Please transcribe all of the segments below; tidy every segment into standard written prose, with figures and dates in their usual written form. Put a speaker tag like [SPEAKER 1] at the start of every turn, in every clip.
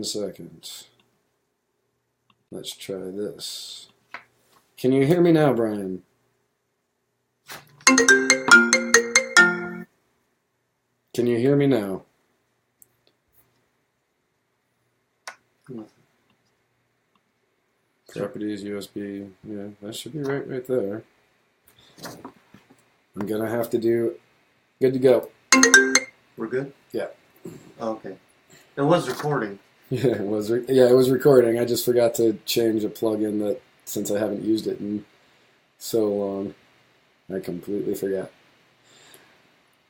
[SPEAKER 1] second. Let's try this. Can you hear me now, Brian? Can you hear me now? Properties, USB. Yeah, that should be right there. I'm gonna have to do. Good to go.
[SPEAKER 2] We're good?
[SPEAKER 1] Yeah.
[SPEAKER 2] Oh, okay. It was recording.
[SPEAKER 1] Yeah, it was. Yeah, it was recording. I just forgot to change a plugin that, since I haven't used it in so long, I completely forgot.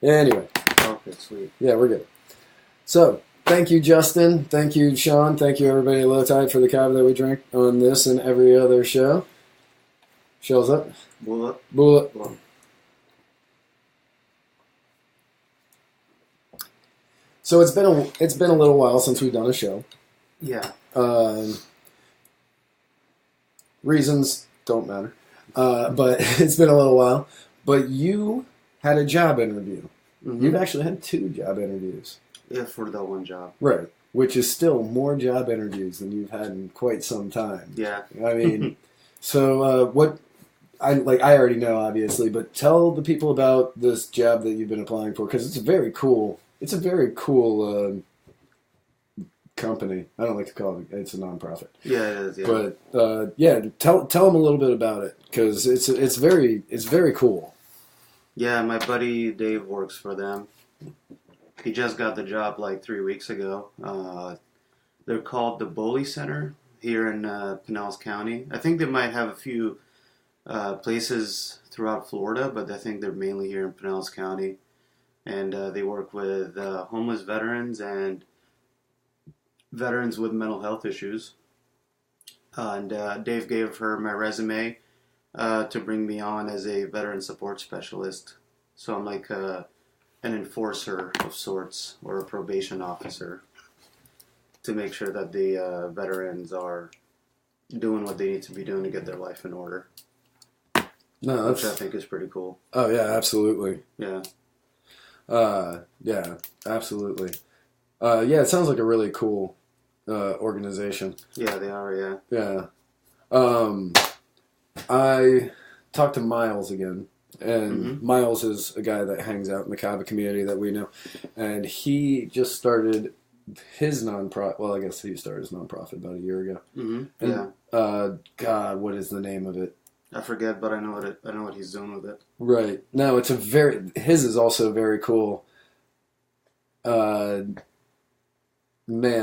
[SPEAKER 1] Anyway.
[SPEAKER 2] Okay, sweet.
[SPEAKER 1] Yeah, we're good. So, thank you, Justin. Thank you, Sean. Thank you, everybody at Low Tide, for the cava that we drank on this and every other show. Shells up.
[SPEAKER 2] Bullet.
[SPEAKER 1] Bullet. So it's been a little while since we've done a show.
[SPEAKER 2] Yeah.
[SPEAKER 1] Reasons don't matter, but it's been a little while. But you had a job interview. Mm-hmm. You've actually had 2 job interviews.
[SPEAKER 2] Yeah, for the one job.
[SPEAKER 1] Right, which is still more job interviews than you've had in quite some time.
[SPEAKER 2] Yeah.
[SPEAKER 1] I mean, so what? I already know, obviously, but tell the people about this job that you've been applying for, because it's very cool. It's a very cool company. I don't like to call it. It's a nonprofit.
[SPEAKER 2] Yeah, it is. Yeah.
[SPEAKER 1] But yeah, tell them a little bit about it, because it's very cool.
[SPEAKER 2] Yeah, my buddy Dave works for them. He just got the job like 3 weeks ago. They're called the Boley Center here in Pinellas County. I think they might have a few places throughout Florida, but I think they're mainly here in Pinellas County. And they work with homeless veterans and veterans with mental health issues. And Dave gave her my resume to bring me on as a veteran support specialist. So I'm like an enforcer of sorts, or a probation officer, to make sure that the veterans are doing what they need to be doing to get their life in order.
[SPEAKER 1] No,
[SPEAKER 2] which I think is pretty cool.
[SPEAKER 1] Oh yeah, absolutely.
[SPEAKER 2] Yeah.
[SPEAKER 1] Yeah, absolutely. Yeah, it sounds like a really cool organization.
[SPEAKER 2] Yeah, they are. Yeah.
[SPEAKER 1] Yeah. I talked to Miles again, and Miles is a guy that hangs out in the Cava community that we know, and he just started his nonprofit. Well, I guess he started his nonprofit about a year ago.
[SPEAKER 2] Mm-hmm.
[SPEAKER 1] And,
[SPEAKER 2] yeah.
[SPEAKER 1] God, what is the name of it?
[SPEAKER 2] I forget, but I know what he's doing with it.
[SPEAKER 1] Right. No, his is also very cool. Man,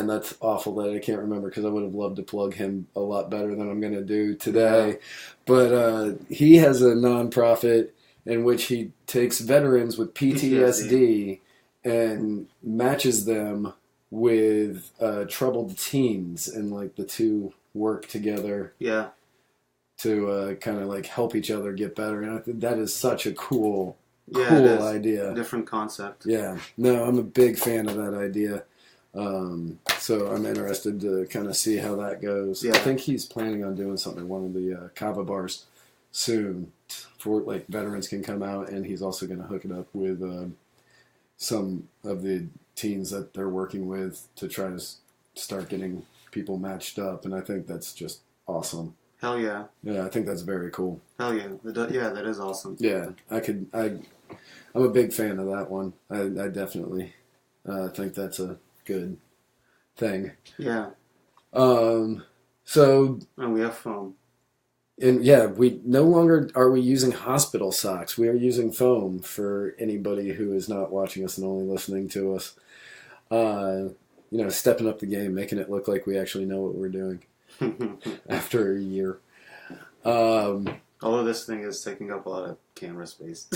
[SPEAKER 1] that's awful that I can't remember, because I would have loved to plug him a lot better than I'm going to do today. Yeah. But he has a nonprofit in which he takes veterans with PTSD and matches them with troubled teens, and like the two work together.
[SPEAKER 2] Yeah.
[SPEAKER 1] To kind of like help each other get better, and I think that is such a cool idea.
[SPEAKER 2] Different concept.
[SPEAKER 1] Yeah, no, I'm a big fan of that idea. So I'm interested to kind of see how that goes.
[SPEAKER 2] Yeah.
[SPEAKER 1] I think he's planning on doing something at one of the Cava bars soon, for like veterans can come out, and he's also going to hook it up with some of the teens that they're working with to try to start getting people matched up, and I think that's just awesome.
[SPEAKER 2] Hell yeah.
[SPEAKER 1] Yeah, I think that's very cool.
[SPEAKER 2] Hell yeah. Yeah, that is awesome.
[SPEAKER 1] Yeah, I'm a big fan of that one. I definitely think that's a good thing.
[SPEAKER 2] Yeah.
[SPEAKER 1] So...
[SPEAKER 2] And we have foam.
[SPEAKER 1] And yeah, we no longer are we using hospital socks. We are using foam for anybody who is not watching us and only listening to us. Stepping up the game, making it look like we actually know what we're doing. After a year.
[SPEAKER 2] Although this thing is taking up a lot of camera space.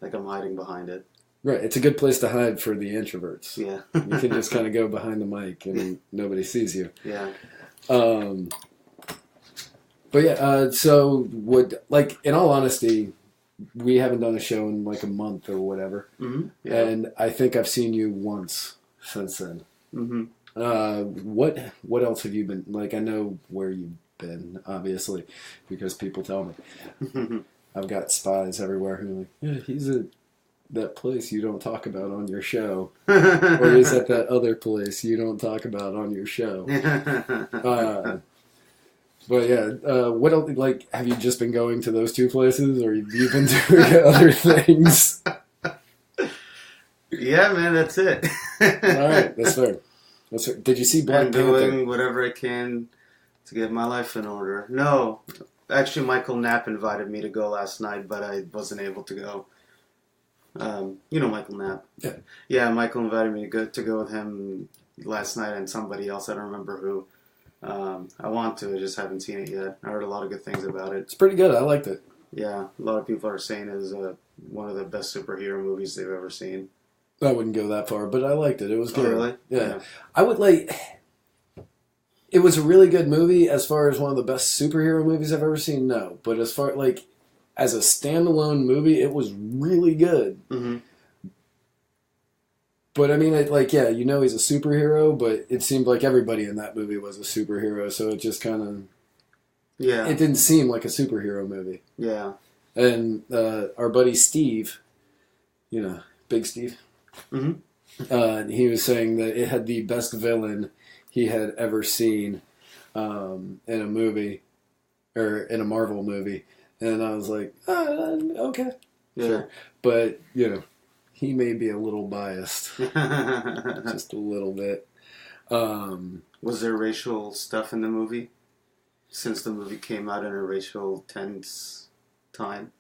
[SPEAKER 2] Like I'm hiding behind it.
[SPEAKER 1] Right, it's a good place to hide for the introverts.
[SPEAKER 2] Yeah.
[SPEAKER 1] You can just kind of go behind the mic and nobody sees you.
[SPEAKER 2] Yeah.
[SPEAKER 1] But yeah, so in all honesty, we haven't done a show in like a month or whatever.
[SPEAKER 2] Mm-hmm. Yeah.
[SPEAKER 1] And I think I've seen you once since then.
[SPEAKER 2] Mm-hmm.
[SPEAKER 1] What else have you been, like, I know where you've been, obviously, because people tell me. I've got spies everywhere who are like, yeah, he's a that place you don't talk about on your show? Or is that that other place you don't talk about on your show? Uh, but yeah, what else, like, have you just been going to those two places, or have you been doing other things?
[SPEAKER 2] Yeah, man, that's it.
[SPEAKER 1] All right, that's fair. That's fair. Did you see Black
[SPEAKER 2] And
[SPEAKER 1] Panther?
[SPEAKER 2] doing whatever I can to get my life in order. No, actually, Michael Knapp invited me to go last night, but I wasn't able to go. You know Michael Knapp.
[SPEAKER 1] Yeah.
[SPEAKER 2] Yeah, Michael invited me to go with him last night and somebody else. I don't remember who. I want to, I just haven't seen it yet. I heard a lot of good things about it.
[SPEAKER 1] It's pretty good. I liked it.
[SPEAKER 2] Yeah, a lot of people are saying it is one of the best superhero movies they've ever seen.
[SPEAKER 1] I wouldn't go that far, but I liked it. It was good.
[SPEAKER 2] Oh, really?
[SPEAKER 1] Yeah. I would like. It was a really good movie. As far as one of the best superhero movies I've ever seen, no. But as far like as a standalone movie, it was really good.
[SPEAKER 2] Mm-hmm.
[SPEAKER 1] But I mean, yeah, you know, he's a superhero, but it seemed like everybody in that movie was a superhero, so it just kind of it didn't seem like a superhero movie.
[SPEAKER 2] Yeah.
[SPEAKER 1] And our buddy Steve, you know, Big Steve.
[SPEAKER 2] Mm-hmm.
[SPEAKER 1] He was saying that it had the best villain he had ever seen in a movie or in a Marvel movie, and I was like, okay,
[SPEAKER 2] Yeah.
[SPEAKER 1] sure, but you know, he may be a little biased, just a little bit.
[SPEAKER 2] Was there racial stuff in the movie? Since the movie came out in a racial tense time?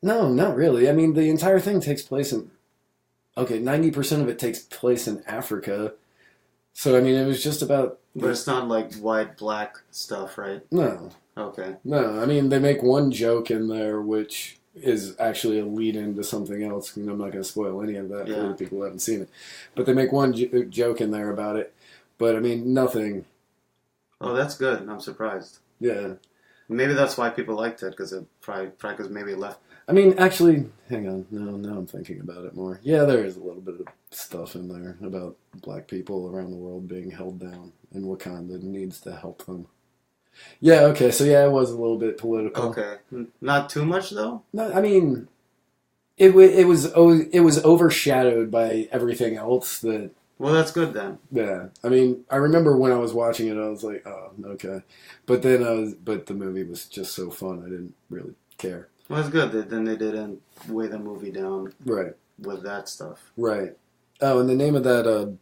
[SPEAKER 1] No, not really. I mean, the entire thing takes place in 90% of it takes place in Africa. So I mean, it was just about.
[SPEAKER 2] But it's not like white black stuff, right?
[SPEAKER 1] No.
[SPEAKER 2] Okay.
[SPEAKER 1] No, I mean, they make one joke in there which is actually a lead-in to something else, and I'm not going to spoil any of that for the people who haven't seen it. But they make one joke in there about it. But, I mean, nothing.
[SPEAKER 2] Oh, that's good. I'm surprised.
[SPEAKER 1] Yeah.
[SPEAKER 2] Maybe that's why people liked it, because it probably because maybe it left.
[SPEAKER 1] I mean, actually, hang on. No, now I'm thinking about it more. Yeah, there is a little bit of stuff in there about black people around the world being held down, and Wakanda needs to help them. Yeah, okay, so yeah, it was a little bit political.
[SPEAKER 2] Okay. Not too much, though?
[SPEAKER 1] No, I mean, it was overshadowed by everything else that.
[SPEAKER 2] Well, that's good then.
[SPEAKER 1] Yeah, I mean, I remember when I was watching it, I was like, oh, okay, but the movie was just so fun, I didn't really care.
[SPEAKER 2] Well, it's good that then they didn't weigh the movie down
[SPEAKER 1] Right.
[SPEAKER 2] with that stuff.
[SPEAKER 1] Right. Oh, and the name of that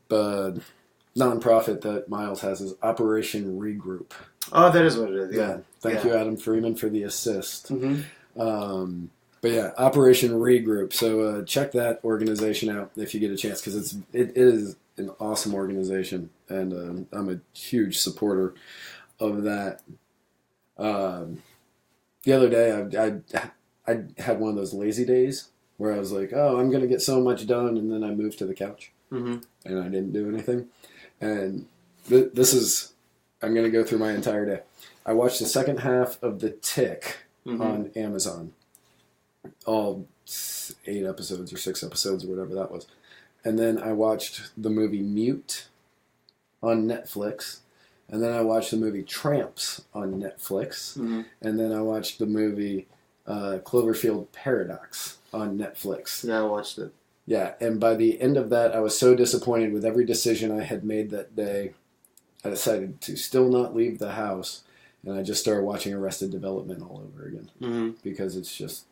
[SPEAKER 1] nonprofit that Miles has is Operation Regroup.
[SPEAKER 2] Oh, that is what it is. Yeah.
[SPEAKER 1] Thank you, Adam Freeman, for the assist.
[SPEAKER 2] Mm-hmm.
[SPEAKER 1] But yeah, Operation Regroup. So check that organization out if you get a chance, because it is an awesome organization, and I'm a huge supporter of that. The other day, I had one of those lazy days where I was like, oh, I'm going to get so much done, and then I moved to the couch, and I didn't do anything. And this is, I'm going to go through my entire day. I watched the second half of The Tick on Amazon. All 8 episodes or 6 episodes or whatever that was. And then I watched the movie Mute on Netflix. And then I watched the movie Tramps on Netflix. And then I watched the movie Cloverfield Paradox on Netflix.
[SPEAKER 2] Yeah, I watched it.
[SPEAKER 1] Yeah, and by the end of that, I was so disappointed with every decision I had made that day. I decided to still not leave the house. And I just started watching Arrested Development all over again. Because it's just...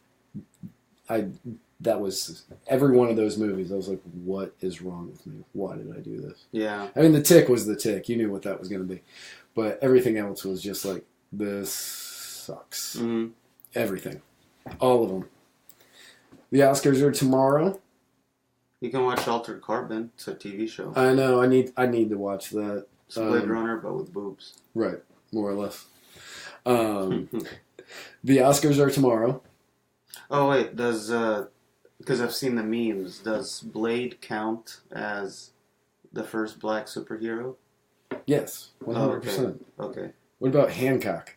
[SPEAKER 1] that was every one of those movies. I was like, what is wrong with me? Why did I do this?
[SPEAKER 2] Yeah.
[SPEAKER 1] I mean, The Tick was The Tick. You knew what that was going to be. But everything else was just like, this sucks. Everything. All of them. The Oscars are tomorrow.
[SPEAKER 2] You can watch Altered Carbon. It's a TV show.
[SPEAKER 1] I know. I need to watch that.
[SPEAKER 2] It's Blade Runner, but with boobs.
[SPEAKER 1] Right. More or less. The Oscars are tomorrow.
[SPEAKER 2] Oh, wait. Does... because I've seen the memes. Does Blade count as the first black superhero?
[SPEAKER 1] Yes, 100%.
[SPEAKER 2] Okay.
[SPEAKER 1] What about Hancock?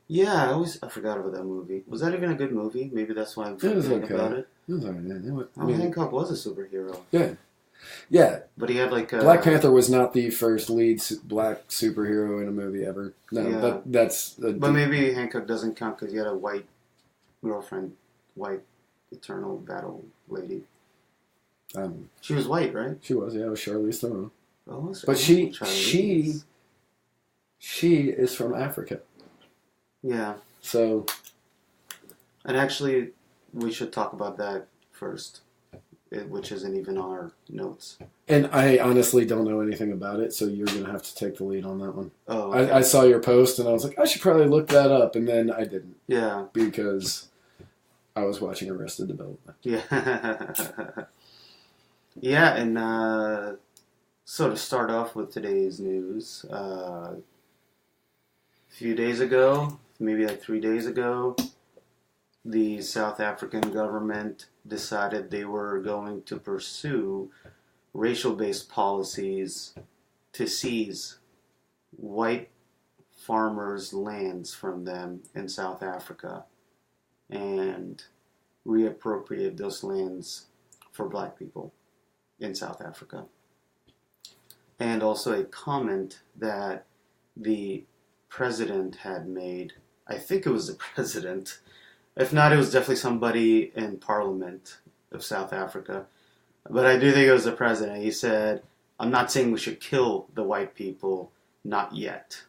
[SPEAKER 2] Yeah, I forgot about that movie. Was that even a good movie? Maybe that's why I'm forgetting about it.
[SPEAKER 1] It was alright.
[SPEAKER 2] Hancock was a superhero.
[SPEAKER 1] Yeah. Yeah.
[SPEAKER 2] But he had like a...
[SPEAKER 1] Black Panther was not the first lead black superhero in a movie ever. No, that's...
[SPEAKER 2] But maybe Hancock doesn't count because he had a white girlfriend. White Eternal Battle lady.
[SPEAKER 1] Um,
[SPEAKER 2] She was white, right?
[SPEAKER 1] she was, yeah, it was Charlize Theron.
[SPEAKER 2] Oh,
[SPEAKER 1] But she is from Africa.
[SPEAKER 2] Yeah.
[SPEAKER 1] So.
[SPEAKER 2] And actually, we should talk about that first, which isn't even on our notes.
[SPEAKER 1] And I honestly don't know anything about it, so you're going to have to take the lead on that one.
[SPEAKER 2] Oh, okay.
[SPEAKER 1] I saw your post, and I was like, I should probably look that up, and then I didn't.
[SPEAKER 2] Yeah.
[SPEAKER 1] Because I was watching Arrested Development.
[SPEAKER 2] Yeah. Yeah, and so to start off with today's news, a few days ago, maybe like 3 days ago, the South African government decided they were going to pursue racial-based policies to seize white farmers' lands from them in South Africa and reappropriate those lands for black people in South Africa. And also a comment that the president had made, I think it was the president, if not, it was definitely somebody in Parliament of South Africa. But I do think it was the president. He said, I'm not saying we should kill the white people, not yet.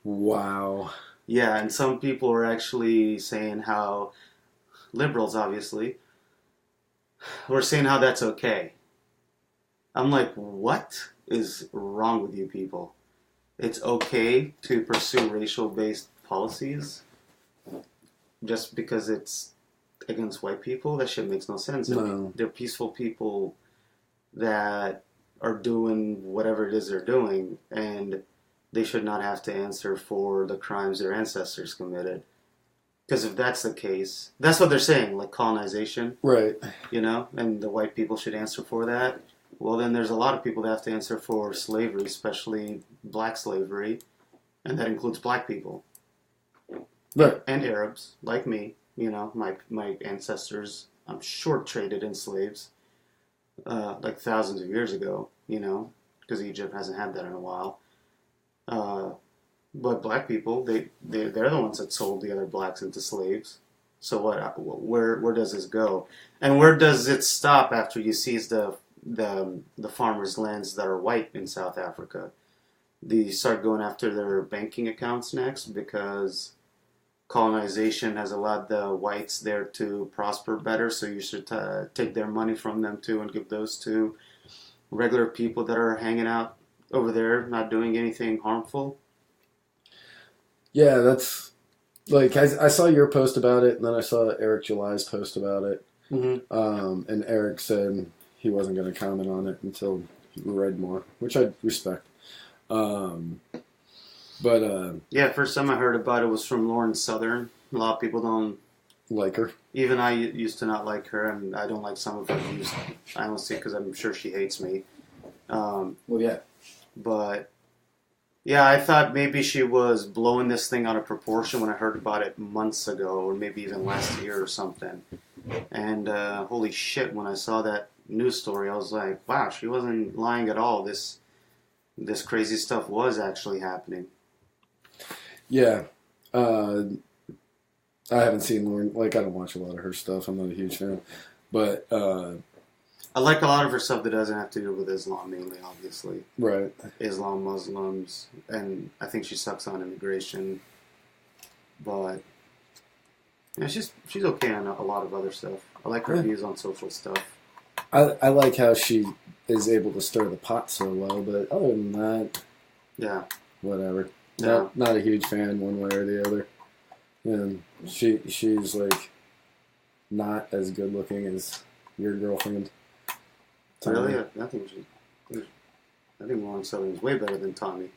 [SPEAKER 1] Wow.
[SPEAKER 2] Yeah, and some people are actually saying how, liberals obviously, were saying how that's okay. I'm like, what is wrong with you people? It's okay to pursue racial-based policies just because it's against white people? That shit makes no sense.
[SPEAKER 1] No.
[SPEAKER 2] They're peaceful people that are doing whatever it is they're doing, and they should not have to answer for the crimes their ancestors committed. Because if that's the case, that's what they're saying, like colonization.
[SPEAKER 1] Right.
[SPEAKER 2] You know, and the white people should answer for that. Well, then there's a lot of people that have to answer for slavery, especially black slavery, and that includes black people.
[SPEAKER 1] Right.
[SPEAKER 2] And Arabs, like me. You know, my ancestors, I'm sure, traded in slaves, like thousands of years ago, you know, because Egypt hasn't had that in a while. But black people, they're the ones that sold the other blacks into slaves. So where does this go? And where does it stop after you seize the farmers' lands that are white in South Africa? Do you start going after their banking accounts next because colonization has allowed the whites there to prosper better, so you should take their money from them too and give those to regular people that are hanging out over there, not doing anything harmful?
[SPEAKER 1] Yeah, that's like I saw your post about it, and then I saw Eric July's post about it.
[SPEAKER 2] Mm-hmm.
[SPEAKER 1] And Eric said he wasn't going to comment on it until he read more, which I respect.
[SPEAKER 2] Yeah, first time I heard about it was from Lauren Southern. A lot of people don't
[SPEAKER 1] like her.
[SPEAKER 2] Even I used to not like her, and I don't like some of her views, honestly, because I'm sure she hates me.
[SPEAKER 1] Well, yeah.
[SPEAKER 2] But yeah, I thought maybe she was blowing this thing out of proportion when I heard about it months ago, or maybe even last year or something. And holy shit, when I saw that news story, I was like, wow, she wasn't lying at all. This crazy stuff was actually happening.
[SPEAKER 1] Yeah. I haven't seen Lauren. Like, I don't watch a lot of her stuff. I'm not a huge fan. But
[SPEAKER 2] I like a lot of her stuff that doesn't have to do with Islam, mainly, obviously.
[SPEAKER 1] Right.
[SPEAKER 2] Islam, Muslims, and I think she sucks on immigration. But yeah, she's okay on a lot of other stuff. I like her views on social stuff.
[SPEAKER 1] I like how she is able to stir the pot so well, but other than that,
[SPEAKER 2] yeah,
[SPEAKER 1] whatever.
[SPEAKER 2] Yeah.
[SPEAKER 1] Not a huge fan one way or the other. And she's like not as good looking as your girlfriend.
[SPEAKER 2] Really? I think Lauren Southern is way better than Tommy.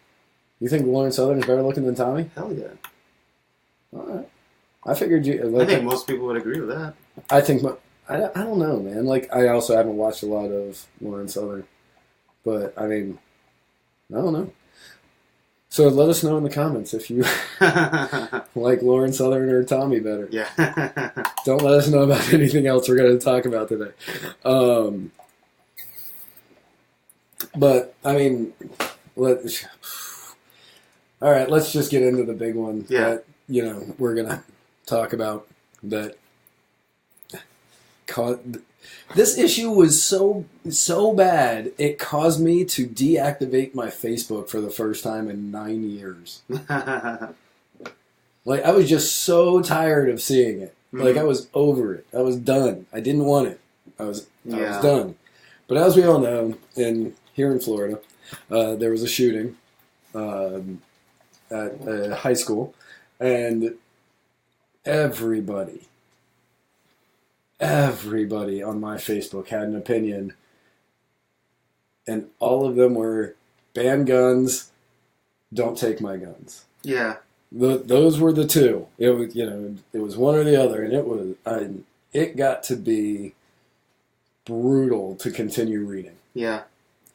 [SPEAKER 1] You think Lauren Southern is better looking than Tommy?
[SPEAKER 2] Hell yeah.
[SPEAKER 1] All right. I figured you. Like,
[SPEAKER 2] I think most people would agree with that.
[SPEAKER 1] I think. I don't know, man. Like, I also haven't watched a lot of Lauren Southern, but I mean, I don't know. So let us know in the comments if you like Lauren Southern or Tommy better.
[SPEAKER 2] Yeah.
[SPEAKER 1] Don't let us know about anything else we're going to talk about today. But I mean, all right. Let's just get into the big one.
[SPEAKER 2] Yeah.
[SPEAKER 1] That, we're going to talk about that this issue was so bad it caused me to deactivate my Facebook for the first time in 9 years. Like, I was just so tired of seeing it. Like, I was over it. I was done. I didn't want it. I was done. But as we all know, here in Florida, there was a shooting at a high school, and everybody on my Facebook had an opinion, and all of them were ban guns, don't take my guns.
[SPEAKER 2] Yeah.
[SPEAKER 1] Those were the two. It was, it was one or the other, and it got to be brutal to continue reading.
[SPEAKER 2] Yeah.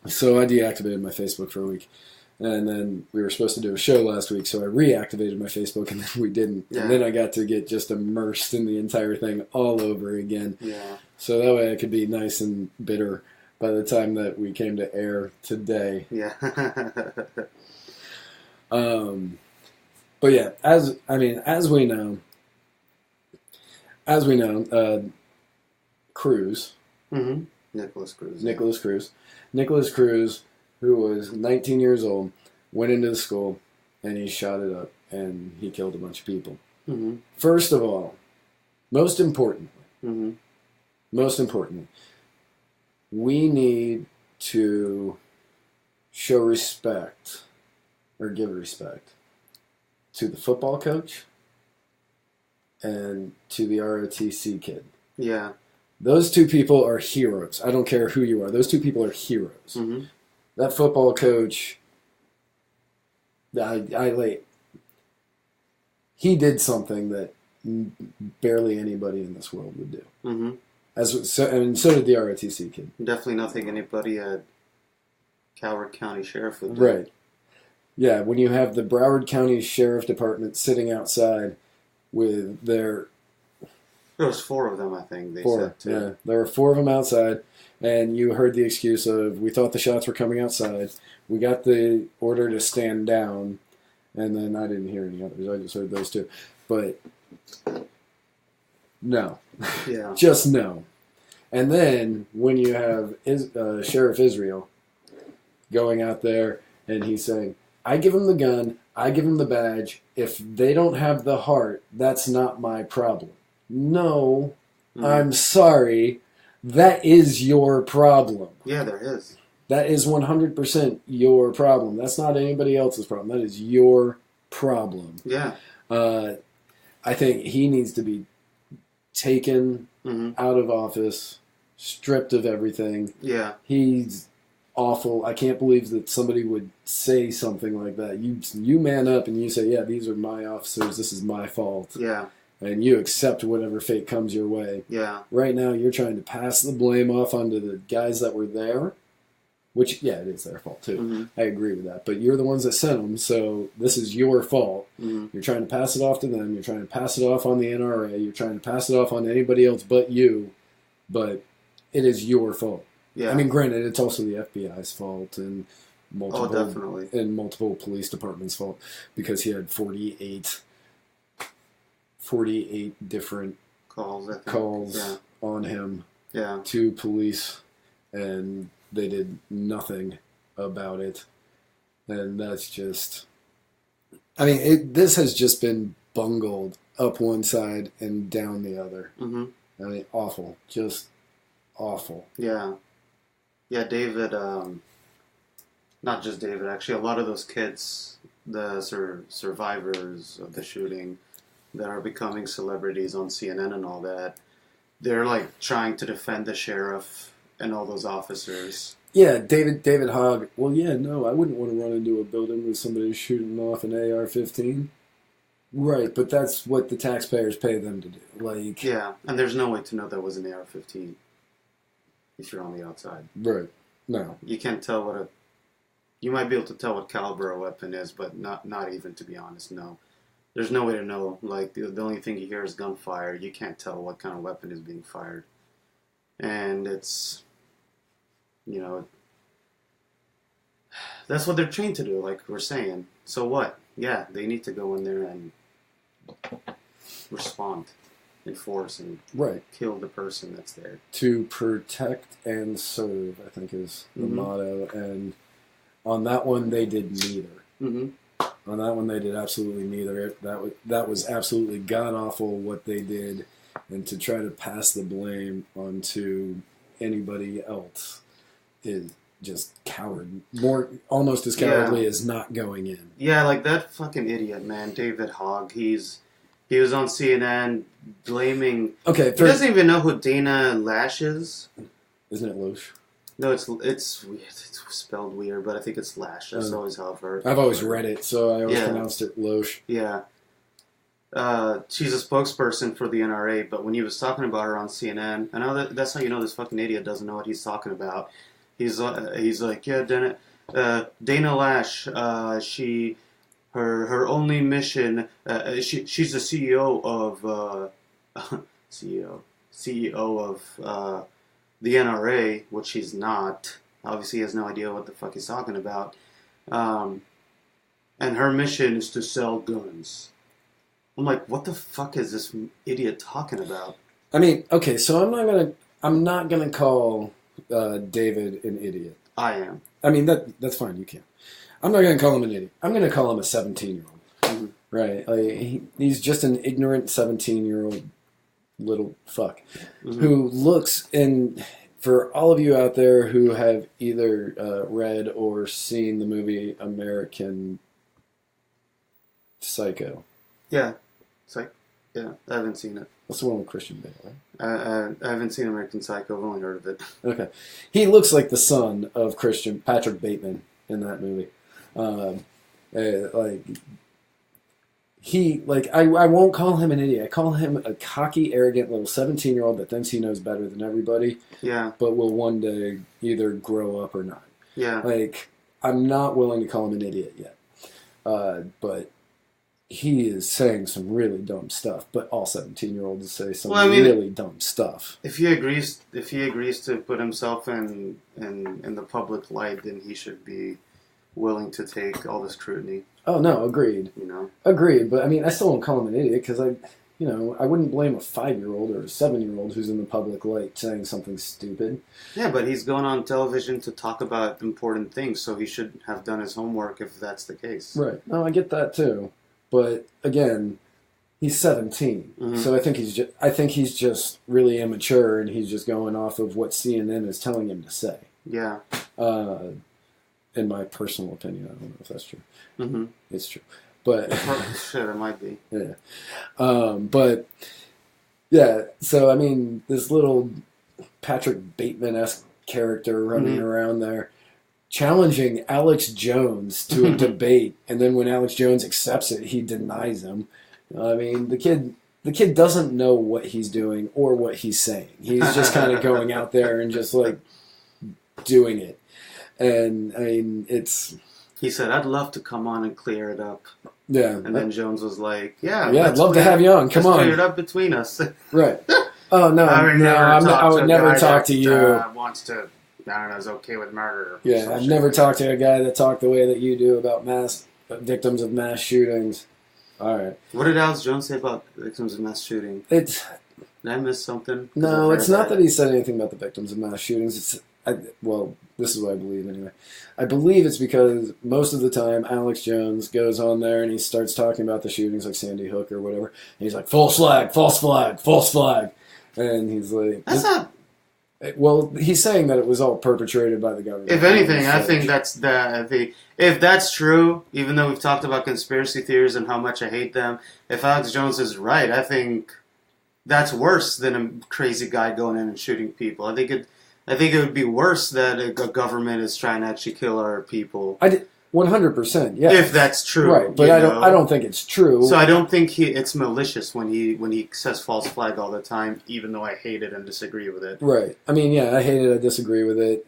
[SPEAKER 1] So I deactivated my Facebook for a week, and then we were supposed to do a show last week, so I reactivated my Facebook, and then we didn't. Yeah. And then I got to get just immersed in the entire thing all over again.
[SPEAKER 2] Yeah.
[SPEAKER 1] So that way I could be nice and bitter by the time that we came to air today.
[SPEAKER 2] Yeah.
[SPEAKER 1] But yeah, as we know, Cruz.
[SPEAKER 2] Mm-hmm.
[SPEAKER 1] Nicholas Cruz, who was 19 years old, went into the school and he shot it up and he killed a bunch of people.
[SPEAKER 2] Mm-hmm.
[SPEAKER 1] First of all, most importantly,
[SPEAKER 2] mm-hmm.
[SPEAKER 1] we need to show respect or give respect to the football coach and to the ROTC kid.
[SPEAKER 2] Yeah.
[SPEAKER 1] Those two people are heroes. I don't care who you are. Those two people are heroes.
[SPEAKER 2] Mm-hmm.
[SPEAKER 1] That football coach, he did something that barely anybody in this world would do.
[SPEAKER 2] Mm-hmm.
[SPEAKER 1] So did the ROTC kid.
[SPEAKER 2] Definitely nothing anybody at Coward County Sheriff would do.
[SPEAKER 1] Right. Yeah, when you have the Broward County Sheriff Department sitting outside with their...
[SPEAKER 2] There was 4 of them, I think, they
[SPEAKER 1] said, too. Yeah, there were 4 of them outside, and you heard the excuse of, we thought the shots were coming outside, we got the order to stand down, and then I didn't hear any others, I just heard those 2. But, no.
[SPEAKER 2] Yeah.
[SPEAKER 1] Just no. And then, when you have Sheriff Israel going out there, and he's saying, I give him the gun, I give him the badge, if they don't have the heart, that's not my problem. No, I'm sorry. That is your problem.
[SPEAKER 2] Yeah, there is.
[SPEAKER 1] That is 100% your problem. That's not anybody else's problem. That is your problem.
[SPEAKER 2] Yeah.
[SPEAKER 1] I think he needs to be taken out of office, stripped of everything.
[SPEAKER 2] Yeah.
[SPEAKER 1] He's awful. I can't believe that somebody would say something like that. You man up and you say, yeah, these are my officers. This is my fault.
[SPEAKER 2] Yeah.
[SPEAKER 1] And you accept whatever fate comes your way.
[SPEAKER 2] Yeah.
[SPEAKER 1] Right now, you're trying to pass the blame off onto the guys that were there, which, yeah, it is their fault, too.
[SPEAKER 2] Mm-hmm.
[SPEAKER 1] I agree with that. But you're the ones that sent them, so this is your fault.
[SPEAKER 2] Mm-hmm.
[SPEAKER 1] You're trying to pass it off to them. You're trying to pass it off on the NRA. You're trying to pass it off on anybody else but you. But it is your fault.
[SPEAKER 2] Yeah.
[SPEAKER 1] I mean, granted, it's also the FBI's fault and multiple police departments' fault because he had 48 different calls on him to police, and they did nothing about it. And that's just... I mean, this has just been bungled up one side and down the other.
[SPEAKER 2] Mm-hmm.
[SPEAKER 1] I mean, awful. Just awful.
[SPEAKER 2] Yeah. Yeah, David... not just David, actually. A lot of those kids, the survivors of the shooting... that are becoming celebrities on CNN and all that, they're like trying to defend the sheriff and all those officers. Yeah,
[SPEAKER 1] David Hogg. Well, yeah, no, I wouldn't want to run into a building with somebody shooting off an AR-15. Right, but that's what the taxpayers pay them to do. Like,
[SPEAKER 2] yeah, and there's no way to know that was an AR-15 if you're on the outside.
[SPEAKER 1] Right. No,
[SPEAKER 2] you can't tell what you might be able to tell what caliber a weapon is, but not even, to be honest. No. There's no way to know. Like, the only thing you hear is gunfire. You can't tell what kind of weapon is being fired. And it's, that's what they're trained to do, like we're saying. So what? Yeah, they need to go in there and respond in force and
[SPEAKER 1] Right.
[SPEAKER 2] kill the person that's there.
[SPEAKER 1] To protect and serve, I think, is the motto. And on that one, they did neither.
[SPEAKER 2] Mm-hmm.
[SPEAKER 1] On that one, they did absolutely neither. That was absolutely god-awful what they did. And to try to pass the blame onto anybody else is just coward. Almost as cowardly as not going in.
[SPEAKER 2] Yeah, like that fucking idiot, man, David Hogg. He was on CNN blaming...
[SPEAKER 1] Okay,
[SPEAKER 2] he doesn't even know who Dana Lash is.
[SPEAKER 1] Isn't it Loesch?
[SPEAKER 2] No, it's weird. It's spelled weird, but I think it's Lash. That's always how I've heard.
[SPEAKER 1] I've always read it, so I always pronounced it Loesch.
[SPEAKER 2] Yeah. She's a spokesperson for the NRA, but when he was talking about her on CNN, I know that's how you know this fucking idiot doesn't know what he's talking about. He's like, yeah, Dana Lash, her only mission, she's the CEO of CEO of the NRA, which he's not. Obviously, he has no idea what the fuck he's talking about. And her mission is to sell guns. I'm like, what the fuck is this idiot talking about?
[SPEAKER 1] I mean, okay, so I'm not gonna call David an idiot.
[SPEAKER 2] I am.
[SPEAKER 1] I mean, that's fine. You can. I'm not gonna call him an idiot. I'm gonna call him a 17-year-old.
[SPEAKER 2] Mm-hmm.
[SPEAKER 1] Right? Like, he's just an ignorant 17-year-old little fuck who looks. And for all of you out there who have either read or seen the movie American Psycho.
[SPEAKER 2] Yeah. It's like, yeah, I haven't seen it.
[SPEAKER 1] That's the one with Christian Bale, right?
[SPEAKER 2] I haven't seen American Psycho. I've only heard of it.
[SPEAKER 1] Okay. He looks like the son of Patrick Bateman in that movie. I won't call him an idiot. I call him a cocky, arrogant little 17-year-old that thinks he knows better than everybody.
[SPEAKER 2] Yeah. But
[SPEAKER 1] will one day either grow up or not.
[SPEAKER 2] Yeah.
[SPEAKER 1] Like, I'm not willing to call him an idiot yet. But he is saying some really dumb stuff. But all 17-year-olds say some really dumb stuff. If he agrees
[SPEAKER 2] to put himself in the public light, then he should be willing to take all this scrutiny.
[SPEAKER 1] Oh no, agreed.
[SPEAKER 2] You know,
[SPEAKER 1] agreed. But I mean, I still don't call him an idiot because I wouldn't blame a 5-year-old or a 7-year-old who's in the public light saying something stupid.
[SPEAKER 2] Yeah, but he's going on television to talk about important things, so he should have done his homework if that's the case.
[SPEAKER 1] Right. No, I get that too. But again, he's 17, so I think he's just really immature, and he's just going off of what CNN is telling him to say.
[SPEAKER 2] Yeah.
[SPEAKER 1] In my personal opinion, I don't know if that's true.
[SPEAKER 2] Mm-hmm.
[SPEAKER 1] It's true, but
[SPEAKER 2] sure, it might be.
[SPEAKER 1] Yeah. But yeah. So I mean, this little Patrick Bateman-esque character running around there, challenging Alex Jones to a debate, and then when Alex Jones accepts it, he denies him. I mean, the kid doesn't know what he's doing or what he's saying. He's just kind of going out there and just like doing it. And I mean,
[SPEAKER 2] he said, "I'd love to come on and clear it up."
[SPEAKER 1] Yeah.
[SPEAKER 2] And then Jones was like, "Yeah,
[SPEAKER 1] I'd love to have you on. Come on,
[SPEAKER 2] clear it up between us."
[SPEAKER 1] Right. Oh no, I would never talk to you.
[SPEAKER 2] Wants to. I don't know, is okay with murder.
[SPEAKER 1] Yeah, I've never talked to a guy that talked the way that you do about victims of mass shootings. All right.
[SPEAKER 2] What did Alex Jones say about victims of mass shooting? Did I miss something?
[SPEAKER 1] No, it's not that he said anything about the victims of mass shootings. This is what I believe anyway. I believe it's because most of the time Alex Jones goes on there and he starts talking about the shootings like Sandy Hook or whatever. And he's like, false flag, false flag, false flag. And he's like...
[SPEAKER 2] That's not...
[SPEAKER 1] Well, he's saying that it was all perpetrated by the government.
[SPEAKER 2] If anything, I think that's if that's true, even though we've talked about conspiracy theories and how much I hate them, if Alex Jones is right, I think that's worse than a crazy guy going in and shooting people. I think it would be worse that a government is trying to actually kill our people.
[SPEAKER 1] 100%, yeah.
[SPEAKER 2] If that's true,
[SPEAKER 1] right? But I don't think it's true.
[SPEAKER 2] So I don't think it's malicious when he says false flag all the time, even though I hate it and disagree with it.
[SPEAKER 1] Right. I mean, yeah, I hate it. I disagree with it,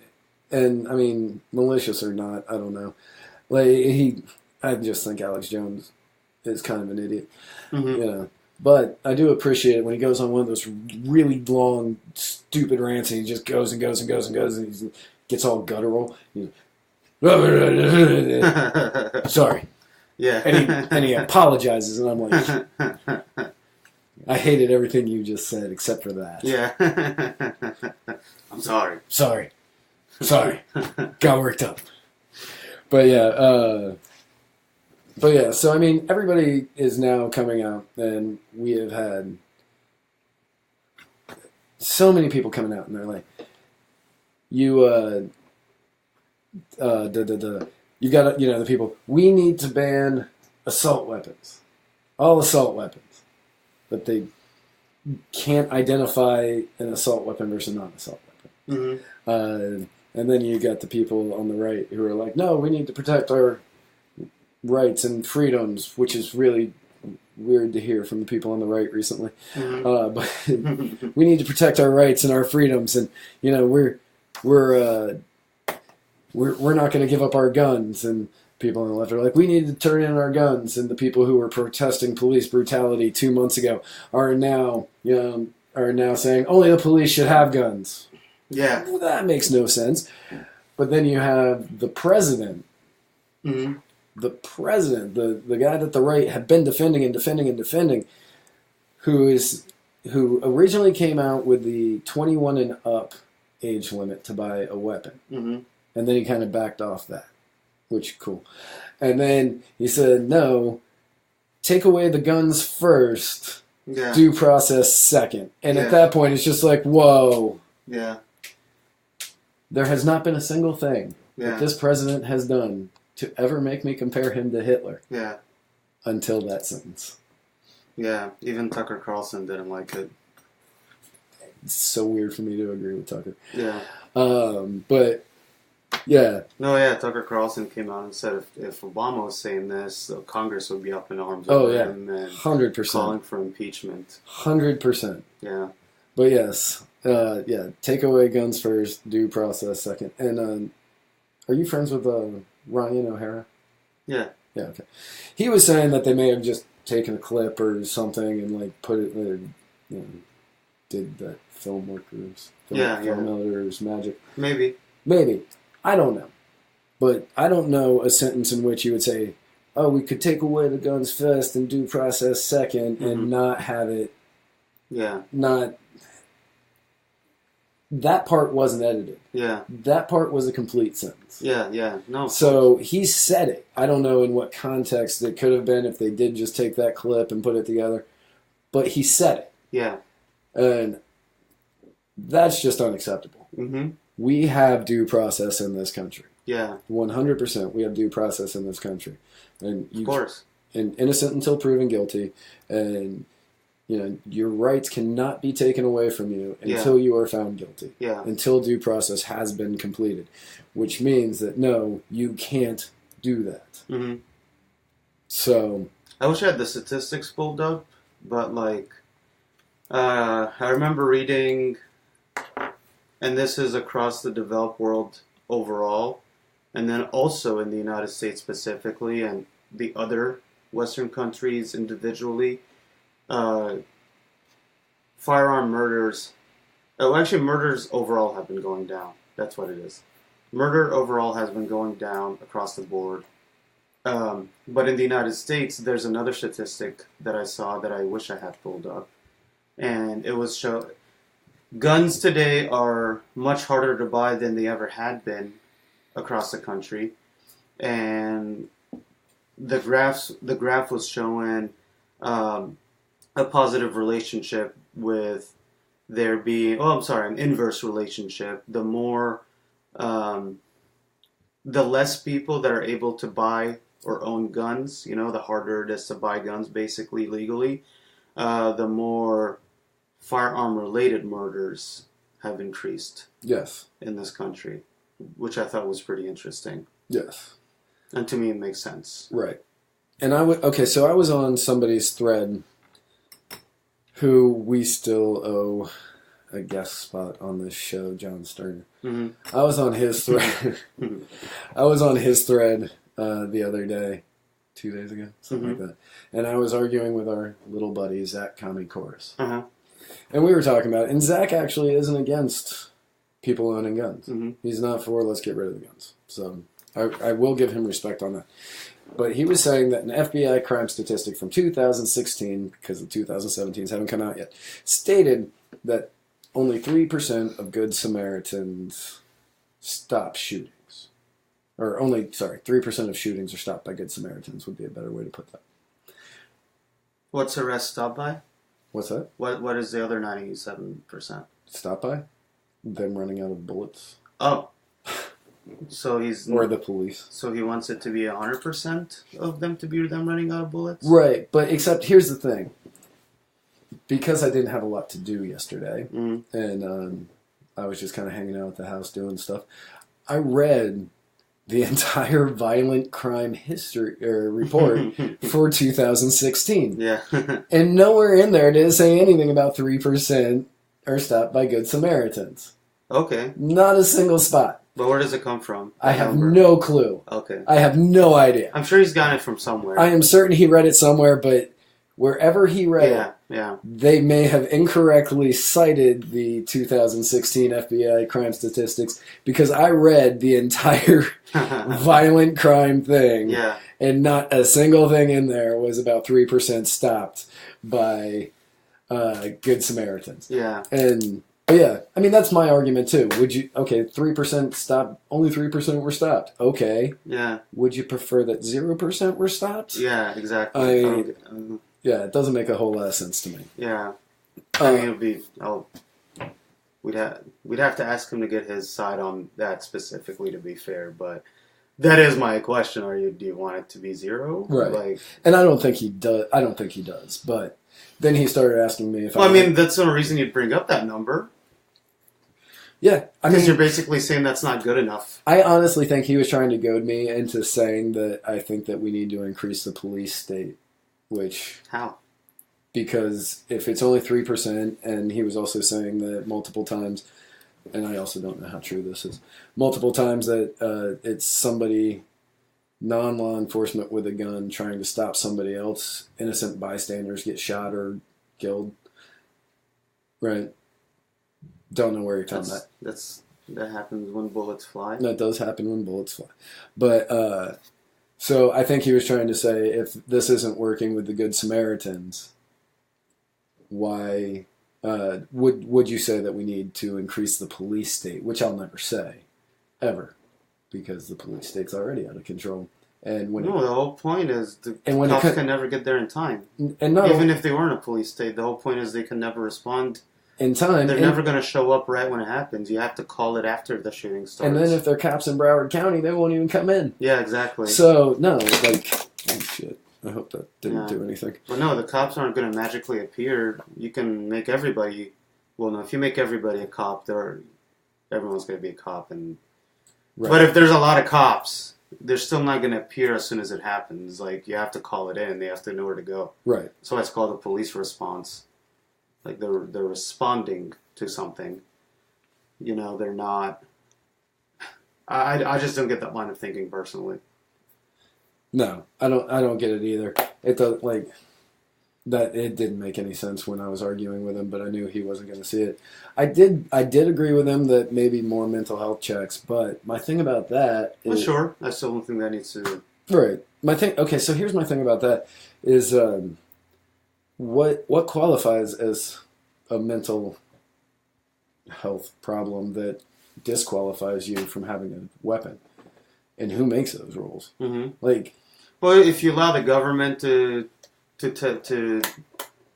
[SPEAKER 1] and I mean, malicious or not, I don't know. I just think Alex Jones is kind of an idiot, you know. But I do appreciate it when he goes on one of those really long, stupid rants, and he just goes and goes and goes and goes, and he gets all guttural. Sorry.
[SPEAKER 2] Yeah.
[SPEAKER 1] And he apologizes, and I'm like, I hated everything you just said except for that.
[SPEAKER 2] Yeah. I'm sorry.
[SPEAKER 1] Sorry. Got worked up. But yeah, so I mean, everybody is now coming out, and we have had so many people coming out, and they're like, you got the people, we need to ban assault weapons, all assault weapons, but they can't identify an assault weapon versus non-assault weapon.
[SPEAKER 2] Mm-hmm.
[SPEAKER 1] And then you got the people on the right who are like, no, we need to protect our rights and freedoms, which is really weird to hear from the people on the right recently.
[SPEAKER 2] Mm-hmm.
[SPEAKER 1] But we need to protect our rights and our freedoms, and we're not going to give up our guns. And people on the left are like, we need to turn in our guns. And the people who were protesting police brutality 2 months ago are now saying only the police should have guns.
[SPEAKER 2] Yeah.
[SPEAKER 1] Well, that makes no sense. But then you have the president.
[SPEAKER 2] Mm-hmm.
[SPEAKER 1] The president, the guy that the right have been defending, who originally came out with the 21 and up age limit to buy a weapon.
[SPEAKER 2] Mm-hmm.
[SPEAKER 1] And then he kind of backed off that, which cool. And then he said, no, take away the guns first, due process second. And at that point, it's just like, whoa.
[SPEAKER 2] Yeah.
[SPEAKER 1] There has not been a single thing that this president has done to ever make me compare him to Hitler.
[SPEAKER 2] Yeah.
[SPEAKER 1] Until that sentence.
[SPEAKER 2] Yeah. Even Tucker Carlson didn't like it.
[SPEAKER 1] It's so weird for me to agree with Tucker.
[SPEAKER 2] Yeah.
[SPEAKER 1] But, yeah.
[SPEAKER 2] No, yeah, Tucker Carlson came out and said if Obama was saying this, Congress would be up in arms
[SPEAKER 1] over
[SPEAKER 2] him and
[SPEAKER 1] 100%.
[SPEAKER 2] calling for impeachment.
[SPEAKER 1] 100%.
[SPEAKER 2] Yeah.
[SPEAKER 1] But yes, take away guns first, due process second. And are you friends with Ryan O'Hara?
[SPEAKER 2] Yeah.
[SPEAKER 1] Yeah, okay. He was saying that they may have just taken a clip or something and like put it there, did that film workers, film editors magic.
[SPEAKER 2] Maybe.
[SPEAKER 1] I don't know. But I don't know a sentence in which you would say, oh, we could take away the guns first and due process second and not have it.
[SPEAKER 2] Yeah.
[SPEAKER 1] That part wasn't edited.
[SPEAKER 2] Yeah.
[SPEAKER 1] That part was a complete sentence.
[SPEAKER 2] Yeah. No.
[SPEAKER 1] So he said it. I don't know in what context it could have been if they did just take that clip and put it together. But he said it.
[SPEAKER 2] Yeah.
[SPEAKER 1] And that's just unacceptable.
[SPEAKER 2] Mm-hmm.
[SPEAKER 1] We have due process in this country.
[SPEAKER 2] Yeah.
[SPEAKER 1] 100% we have due process in this country. And
[SPEAKER 2] of course.
[SPEAKER 1] And innocent until proven guilty. And your rights cannot be taken away from you until you are found guilty.
[SPEAKER 2] Yeah.
[SPEAKER 1] Until due process has been completed. Which means that, no, you can't do that.
[SPEAKER 2] Mm-hmm.
[SPEAKER 1] So...
[SPEAKER 2] I wish I had the statistics pulled up, but, I remember reading, and this is across the developed world overall, and then also in the United States specifically, and the other Western countries individually, firearm murders, murders overall have been going down. That's what it is. Murder overall has been going down across the board. But in the United States, there's another statistic that I saw that I wish I had pulled up. And it was guns today are much harder to buy than they ever had been across the country. And the graph was showing a positive relationship with there being, an inverse relationship. The more, the less people that are able to buy or own guns, the harder it is to buy guns basically legally, the more firearm-related murders have increased.
[SPEAKER 1] Yes.
[SPEAKER 2] In this country, which I thought was pretty interesting.
[SPEAKER 1] Yes.
[SPEAKER 2] And to me, it makes sense.
[SPEAKER 1] Right. And so I was on somebody's thread who we still owe a guest spot on this show, John Sterner. Mm-hmm. I was on his thread. The other day, 2 days ago, something like that. And I was arguing with our little buddy, Zach County Chorus. Uh-huh. And we were talking about it. And Zach actually isn't against people owning guns. Mm-hmm. He's not for let's get rid of the guns. So I will give him respect on that. But he was saying that an FBI crime statistic from 2016, because the 2017s haven't come out yet, stated that only 3% of Good Samaritans stop shootings. Or 3% of shootings are stopped by Good Samaritans would be a better way to put that.
[SPEAKER 2] What's arrest stopped by?
[SPEAKER 1] What's that?
[SPEAKER 2] What is the other 97%?
[SPEAKER 1] Stopped by? Them running out of bullets.
[SPEAKER 2] Oh. So he's...
[SPEAKER 1] Or the police.
[SPEAKER 2] So he wants it to be 100% of them to be them running out of bullets?
[SPEAKER 1] Right, but except here's the thing. Because I didn't have a lot to do yesterday, and I was just kind of hanging out at the house doing stuff, I read the entire violent crime history report for 2016.
[SPEAKER 2] Yeah.
[SPEAKER 1] And nowhere in there did it say anything about 3% are stopped by Good Samaritans.
[SPEAKER 2] Okay.
[SPEAKER 1] Not a single spot.
[SPEAKER 2] But where does it come from?
[SPEAKER 1] I have no clue.
[SPEAKER 2] Okay.
[SPEAKER 1] I have no idea.
[SPEAKER 2] I'm sure he's gotten it from somewhere.
[SPEAKER 1] I am certain he read it somewhere, but wherever he read it, they may have incorrectly cited the 2016 FBI crime statistics because I read the entire violent crime thing, and not a single thing in there was about 3% stopped by Good Samaritans.
[SPEAKER 2] Yeah.
[SPEAKER 1] And yeah, I mean that's my argument too. Would you 3% stop? Only 3% were stopped. Okay.
[SPEAKER 2] Yeah.
[SPEAKER 1] Would you prefer that 0% were stopped?
[SPEAKER 2] Yeah, exactly.
[SPEAKER 1] Yeah, it doesn't make a whole lot of sense to me.
[SPEAKER 2] Yeah. I mean, it would be. We'd have to ask him to get his side on that specifically to be fair, but that is my question. Do you want it to be 0?
[SPEAKER 1] Right. And I don't think he does. I don't think he does. But then he started asking me if.
[SPEAKER 2] Well, I mean, that's the reason you'd bring up that number.
[SPEAKER 1] Yeah,
[SPEAKER 2] because you're basically saying that's not good enough.
[SPEAKER 1] I honestly think he was trying to goad me into saying that I think that we need to increase the police state. Which
[SPEAKER 2] how?
[SPEAKER 1] Because if it's only 3%, and he was also saying that multiple times, and I also don't know how true this is, multiple times that it's somebody, non-law enforcement with a gun trying to stop somebody else, innocent bystanders get shot or killed. Right. Don't know where you're talking about.
[SPEAKER 2] That happens when bullets fly.
[SPEAKER 1] That does happen when bullets fly. But, so I think he was trying to say if this isn't working with the Good Samaritans, why would you say that we need to increase the police state? Which I'll never say, ever, because the police state's already out of control. And the
[SPEAKER 2] whole point is the cops can never get there in time.
[SPEAKER 1] And
[SPEAKER 2] even if they were in a police state, the whole point is they can never respond
[SPEAKER 1] in time.
[SPEAKER 2] They're never going to show up right when it happens. You have to call it after the shooting starts.
[SPEAKER 1] And then if they're cops in Broward County, they won't even come in.
[SPEAKER 2] Yeah, exactly.
[SPEAKER 1] So, no, oh shit. I hope that didn't do anything.
[SPEAKER 2] Well, no, the cops aren't going to magically appear. You can make everybody... Well, no, if you make everybody a cop, everyone's going to be a cop. But if there's a lot of cops, they're still not going to appear as soon as it happens. Like, you have to call it in. They have to know where to go.
[SPEAKER 1] Right.
[SPEAKER 2] So it's called a police response. Like, they're responding to something. They're not... I just don't get that line of thinking, personally.
[SPEAKER 1] No, I don't get it either. It does, it didn't make any sense when I was arguing with him, but I knew he wasn't going to see it. I did agree with him that maybe more mental health checks, but my thing about that is...
[SPEAKER 2] Well, sure. I still don't think that needs to...
[SPEAKER 1] Right. So here's my thing about that is... What qualifies as a mental health problem that disqualifies you from having a weapon? And who makes those rules?
[SPEAKER 2] Mm-hmm. Well, if you allow the government to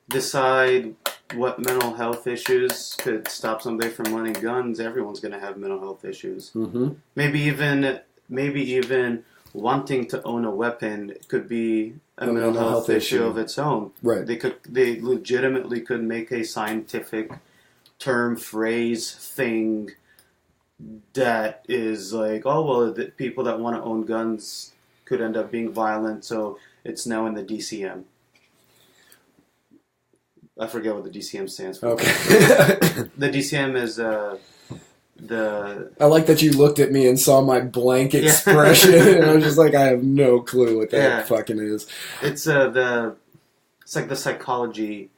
[SPEAKER 2] decide what mental health issues could stop somebody from running guns, everyone's going to have mental health issues.
[SPEAKER 1] Mm-hmm.
[SPEAKER 2] Maybe even wanting to own a weapon could be a mental health issue of its own.
[SPEAKER 1] Right.
[SPEAKER 2] They legitimately could make a scientific term, phrase, thing that is like, the people that want to own guns could end up being violent, so it's now in the DCM. I forget what the DCM stands for.
[SPEAKER 1] Okay.
[SPEAKER 2] The DCM is
[SPEAKER 1] I like that you looked at me and saw my blank expression, and I was just like, I have no clue what that fucking is.
[SPEAKER 2] It's like the psychology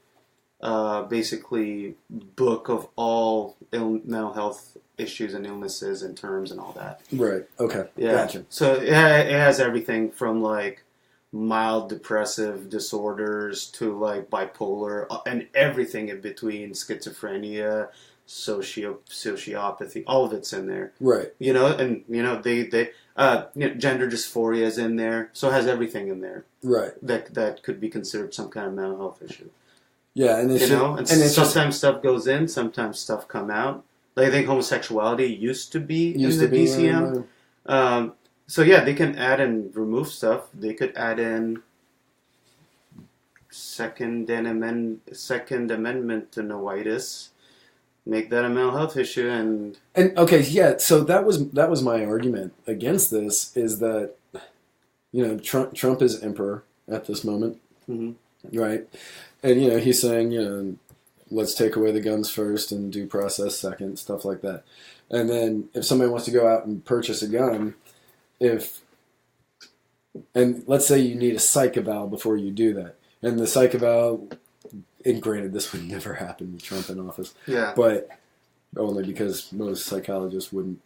[SPEAKER 2] basically book of all mental health issues and illnesses and terms and all that.
[SPEAKER 1] Right. Okay.
[SPEAKER 2] Yeah.
[SPEAKER 1] Gotcha.
[SPEAKER 2] So it has everything from like mild depressive disorders to like bipolar and everything in between, schizophrenia, sociopathy, all of it's in there.
[SPEAKER 1] Right.
[SPEAKER 2] And gender dysphoria is in there, so it has everything in there.
[SPEAKER 1] Right.
[SPEAKER 2] That could be considered some kind of mental health issue.
[SPEAKER 1] Yeah, and
[SPEAKER 2] sometimes stuff goes in, sometimes stuff come out. Like I think homosexuality used to be in the DCM. So yeah, they can add and remove stuff. They could add in Second Amendment to noitis, make that a mental health issue, and
[SPEAKER 1] okay, yeah. So that was my argument against this is that Trump is emperor at this moment, right? And he's saying let's take away the guns first and due process second, stuff like that. And then if somebody wants to go out and purchase a gun, and let's say you need a psych eval before you do that, and the psych eval, and granted this would never happen with Trump in office,
[SPEAKER 2] yeah,
[SPEAKER 1] but only because most psychologists wouldn't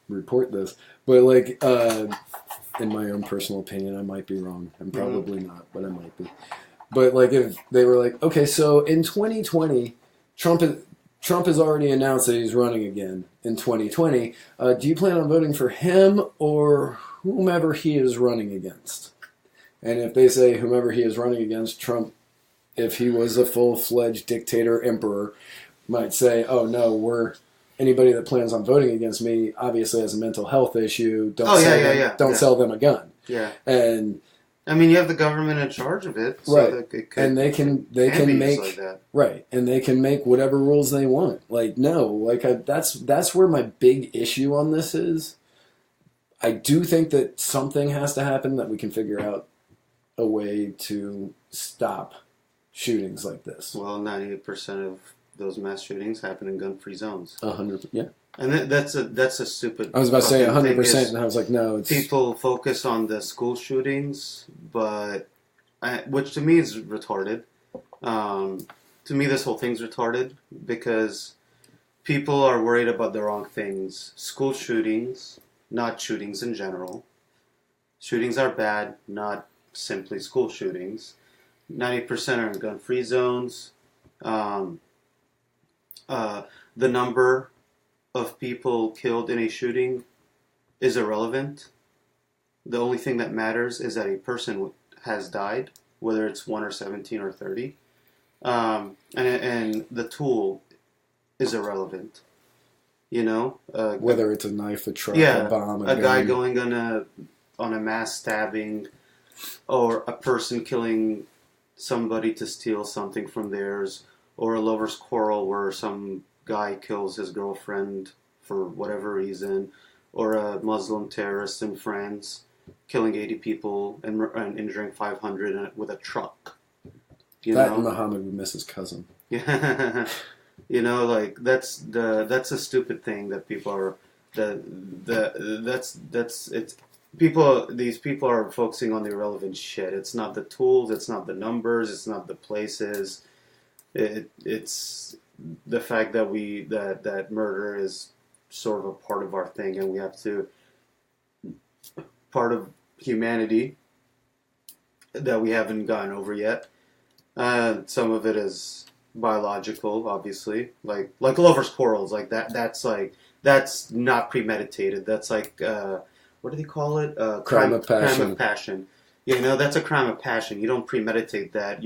[SPEAKER 1] report this. But like, in my own personal opinion, I might be wrong. I'm probably not, but I might be. But like, if they were like, okay, so in 2020, Trump has already announced that he's running again in 2020. Do you plan on voting for him or whomever he is running against? And if they say whomever he is running against, Trump, if he was a full-fledged dictator emperor, might say, oh no, anybody that plans on voting against me obviously has a mental health issue. Don't sell them a gun.
[SPEAKER 2] Yeah.
[SPEAKER 1] And
[SPEAKER 2] I mean, you have the government in charge of it, so
[SPEAKER 1] right?
[SPEAKER 2] That it could,
[SPEAKER 1] and they can make
[SPEAKER 2] like that.
[SPEAKER 1] Right, and they can make whatever rules they want. Like that's where my big issue on this is. I do think that something has to happen that we can figure out a way to stop shootings like this.
[SPEAKER 2] Well, 98% of those mass shootings happen in gun-free zones.
[SPEAKER 1] 100, yeah.
[SPEAKER 2] And that's a stupid.
[SPEAKER 1] I was about to say 100%, and I was like, no.
[SPEAKER 2] People focus on the school shootings, which to me is retarded. To me, this whole thing's retarded because people are worried about the wrong things. School shootings, not shootings in general. Shootings are bad, not simply school shootings. 90% are in gun-free zones. The number of people killed in a shooting is irrelevant. The only thing that matters is that a person has died, whether it's 1 or 17 or 30. And the tool is irrelevant.
[SPEAKER 1] Whether it's a knife, a truck, a bomb, a gun.
[SPEAKER 2] Guy going on a mass stabbing, or a person killing somebody to steal something from theirs, or a lover's quarrel where some guy kills his girlfriend for whatever reason, or a Muslim terrorist in France killing 80 people and injuring 500 with a truck.
[SPEAKER 1] And Muhammad would miss his cousin.
[SPEAKER 2] Yeah. That's a stupid thing that people are these people are focusing on the irrelevant shit. It's not the tools, it's not the numbers, it's not the places. It's the fact that that murder is sort of a part of our thing, and we have to part of humanity that we haven't gotten over yet. Some of it is biological, obviously, like lovers' quarrels, like that. That's not premeditated. That's like what do they call it?
[SPEAKER 1] Crime of passion.
[SPEAKER 2] Crime of passion. That's a crime of passion. You don't premeditate that.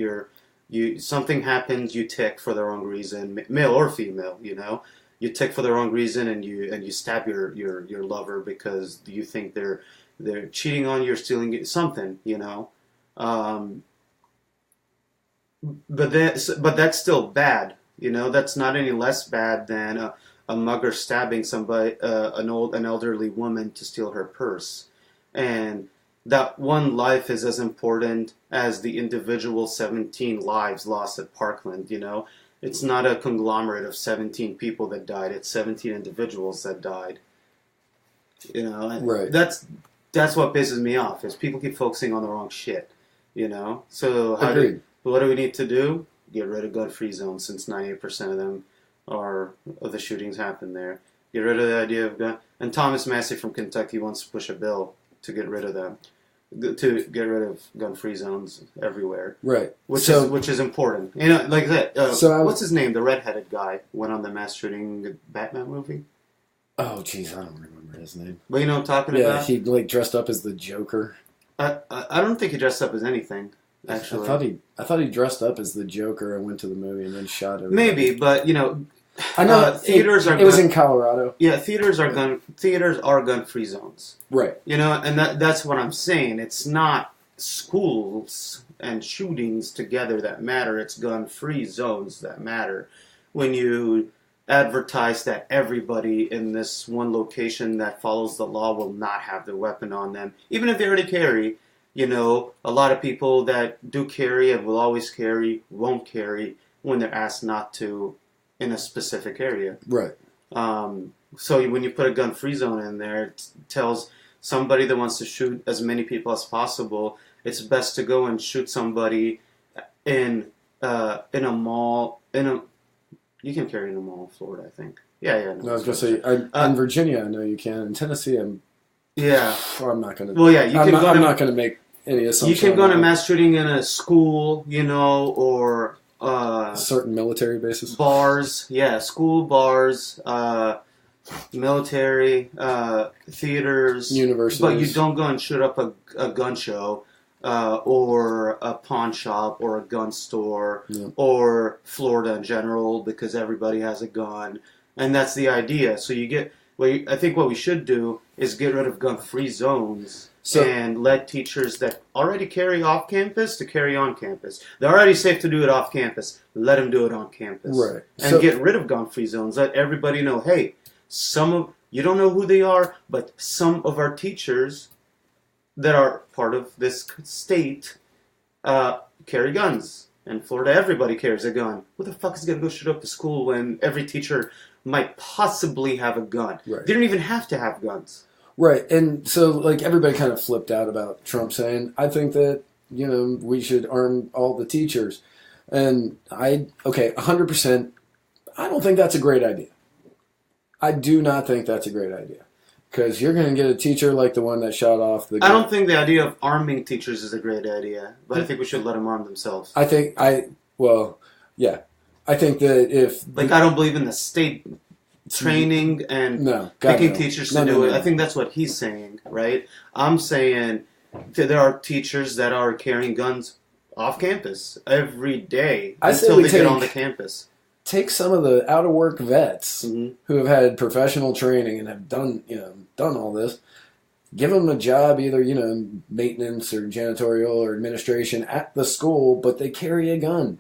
[SPEAKER 2] Something happens, you tick for the wrong reason, male or female. You tick for the wrong reason, and you stab your lover because you think they're cheating on you or stealing something. But that's still bad. That's not any less bad than a mugger stabbing somebody, an elderly woman to steal her purse, and that one life is as important as the individual 17 lives lost at Parkland. It's not a conglomerate of 17 people that died; it's 17 individuals that died.
[SPEAKER 1] Right.
[SPEAKER 2] That's what pisses me off is people keep focusing on the wrong shit. So what do we need to do? Get rid of gun-free zones since 98% of them of the shootings happen there. Get rid of the idea of gun. And Thomas Massey from Kentucky wants to push a bill to get rid of them, to get rid of gun-free zones everywhere.
[SPEAKER 1] Right.
[SPEAKER 2] Which is important. You know, like that. What's his name? The redheaded guy went on the mass shooting Batman movie.
[SPEAKER 1] Oh, jeez, I don't remember his name.
[SPEAKER 2] But you know what I'm talking about?
[SPEAKER 1] Yeah, he like dressed up as the Joker.
[SPEAKER 2] I don't think he dressed up as anything. Actually,
[SPEAKER 1] I thought he dressed up as the Joker and went to the movie and then shot everybody.
[SPEAKER 2] Maybe, but you know,
[SPEAKER 1] I know
[SPEAKER 2] theaters are.
[SPEAKER 1] It was in Colorado.
[SPEAKER 2] Yeah, theaters are gun-free zones.
[SPEAKER 1] Right.
[SPEAKER 2] You know, and that's what I'm saying. It's not schools and shootings together that matter. It's gun-free zones that matter. When you advertise that everybody in this one location that follows the law will not have their weapon on them, even if they already carry. You know, a lot of people that do carry and will always carry won't carry when they're asked not to in a specific area.
[SPEAKER 1] Right.
[SPEAKER 2] So when you put a gun-free zone in there, it tells somebody that wants to shoot as many people as possible, it's best to go and shoot somebody in a mall. You can carry in a mall in Florida, I think. Yeah.
[SPEAKER 1] No, I was going to say, in Virginia, I know you can. In Tennessee, I'm not going to.
[SPEAKER 2] Well, yeah, I'm
[SPEAKER 1] not going to make any assumptions.
[SPEAKER 2] You can go to mass shooting in a school, you know, or
[SPEAKER 1] certain military bases.
[SPEAKER 2] Bars, yeah, school bars, military, theaters,
[SPEAKER 1] universities.
[SPEAKER 2] But you don't go and shoot up a gun show, or a pawn shop, or a gun store, or Florida in general, because everybody has a gun, and that's the idea. So you get. I think what we should do is get rid of gun-free zones and let teachers that already carry off campus to carry on campus. They're already safe to do it off campus. Let them do it on campus.
[SPEAKER 1] Right.
[SPEAKER 2] And get rid of gun-free zones. Let everybody know, hey, you don't know who they are, but some of our teachers that are part of this state carry guns. In Florida, everybody carries a gun. Who the fuck is going to go shoot up the school when every teacher might possibly have a gun?
[SPEAKER 1] Right.
[SPEAKER 2] They don't even have to have guns.
[SPEAKER 1] Right, and so like everybody kind of flipped out about Trump saying, I think that, you know, we should arm all the teachers. And 100%, I don't think that's a great idea. I do not think that's a great idea. Because you're going to get a teacher like the one that shot off the guy.
[SPEAKER 2] I don't think the idea of arming teachers is a great idea, but I think we should let them arm themselves.
[SPEAKER 1] I think that if...
[SPEAKER 2] I don't believe in the state training and picking teachers to do it. I think that's what he's saying, right? I'm saying that there are teachers that are carrying guns off campus every day until they get on the campus.
[SPEAKER 1] Take some of the out-of-work vets who have had professional training and have done all this. Give them a job, either maintenance or janitorial or administration at the school, but they carry a gun.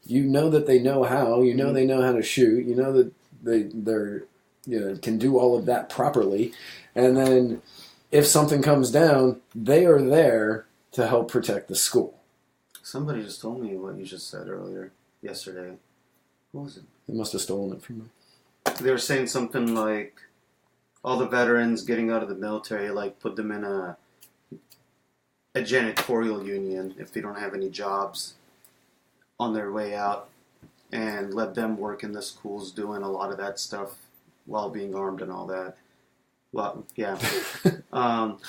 [SPEAKER 1] You know that they know how. You know they know how to shoot. You know that they're can do all of that properly. And then if something comes down, they are there to help protect the school.
[SPEAKER 2] Somebody just told me what you just said yesterday. What was it?
[SPEAKER 1] They must have stolen it from me.
[SPEAKER 2] They were saying something like all the veterans getting out of the military, like put them in a janitorial union if they don't have any jobs on their way out, and let them work in the schools doing a lot of that stuff while being armed and all that. Well, yeah. But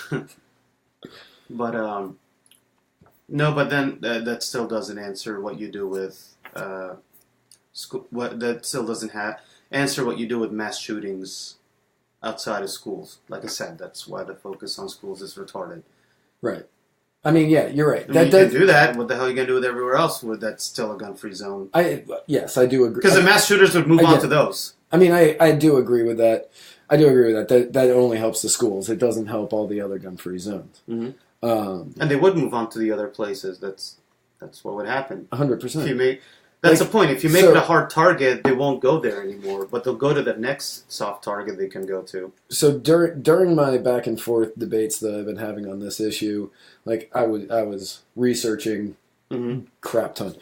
[SPEAKER 2] then that still doesn't answer what you do with school. That still doesn't answer what you do with mass shootings outside of schools. Like I said, that's why the focus on schools is retarded.
[SPEAKER 1] Right. I mean, yeah, you're right.
[SPEAKER 2] You can do that. What the hell are you going to do with everywhere else? That's still a gun-free zone.
[SPEAKER 1] Yes, I do agree.
[SPEAKER 2] Because the mass shooters would move on to those.
[SPEAKER 1] I mean, I do agree with that. I do agree with that. That only helps the schools. It doesn't help all the other gun-free zones.
[SPEAKER 2] Mm-hmm. And they would move on to the other places. That's what would happen.
[SPEAKER 1] 100%.
[SPEAKER 2] That's the point. If you make it a hard target, they won't go there anymore. But they'll go to the next soft target they can go to. So
[SPEAKER 1] during my back and forth debates that I've been having on this issue, like I was researching crap ton,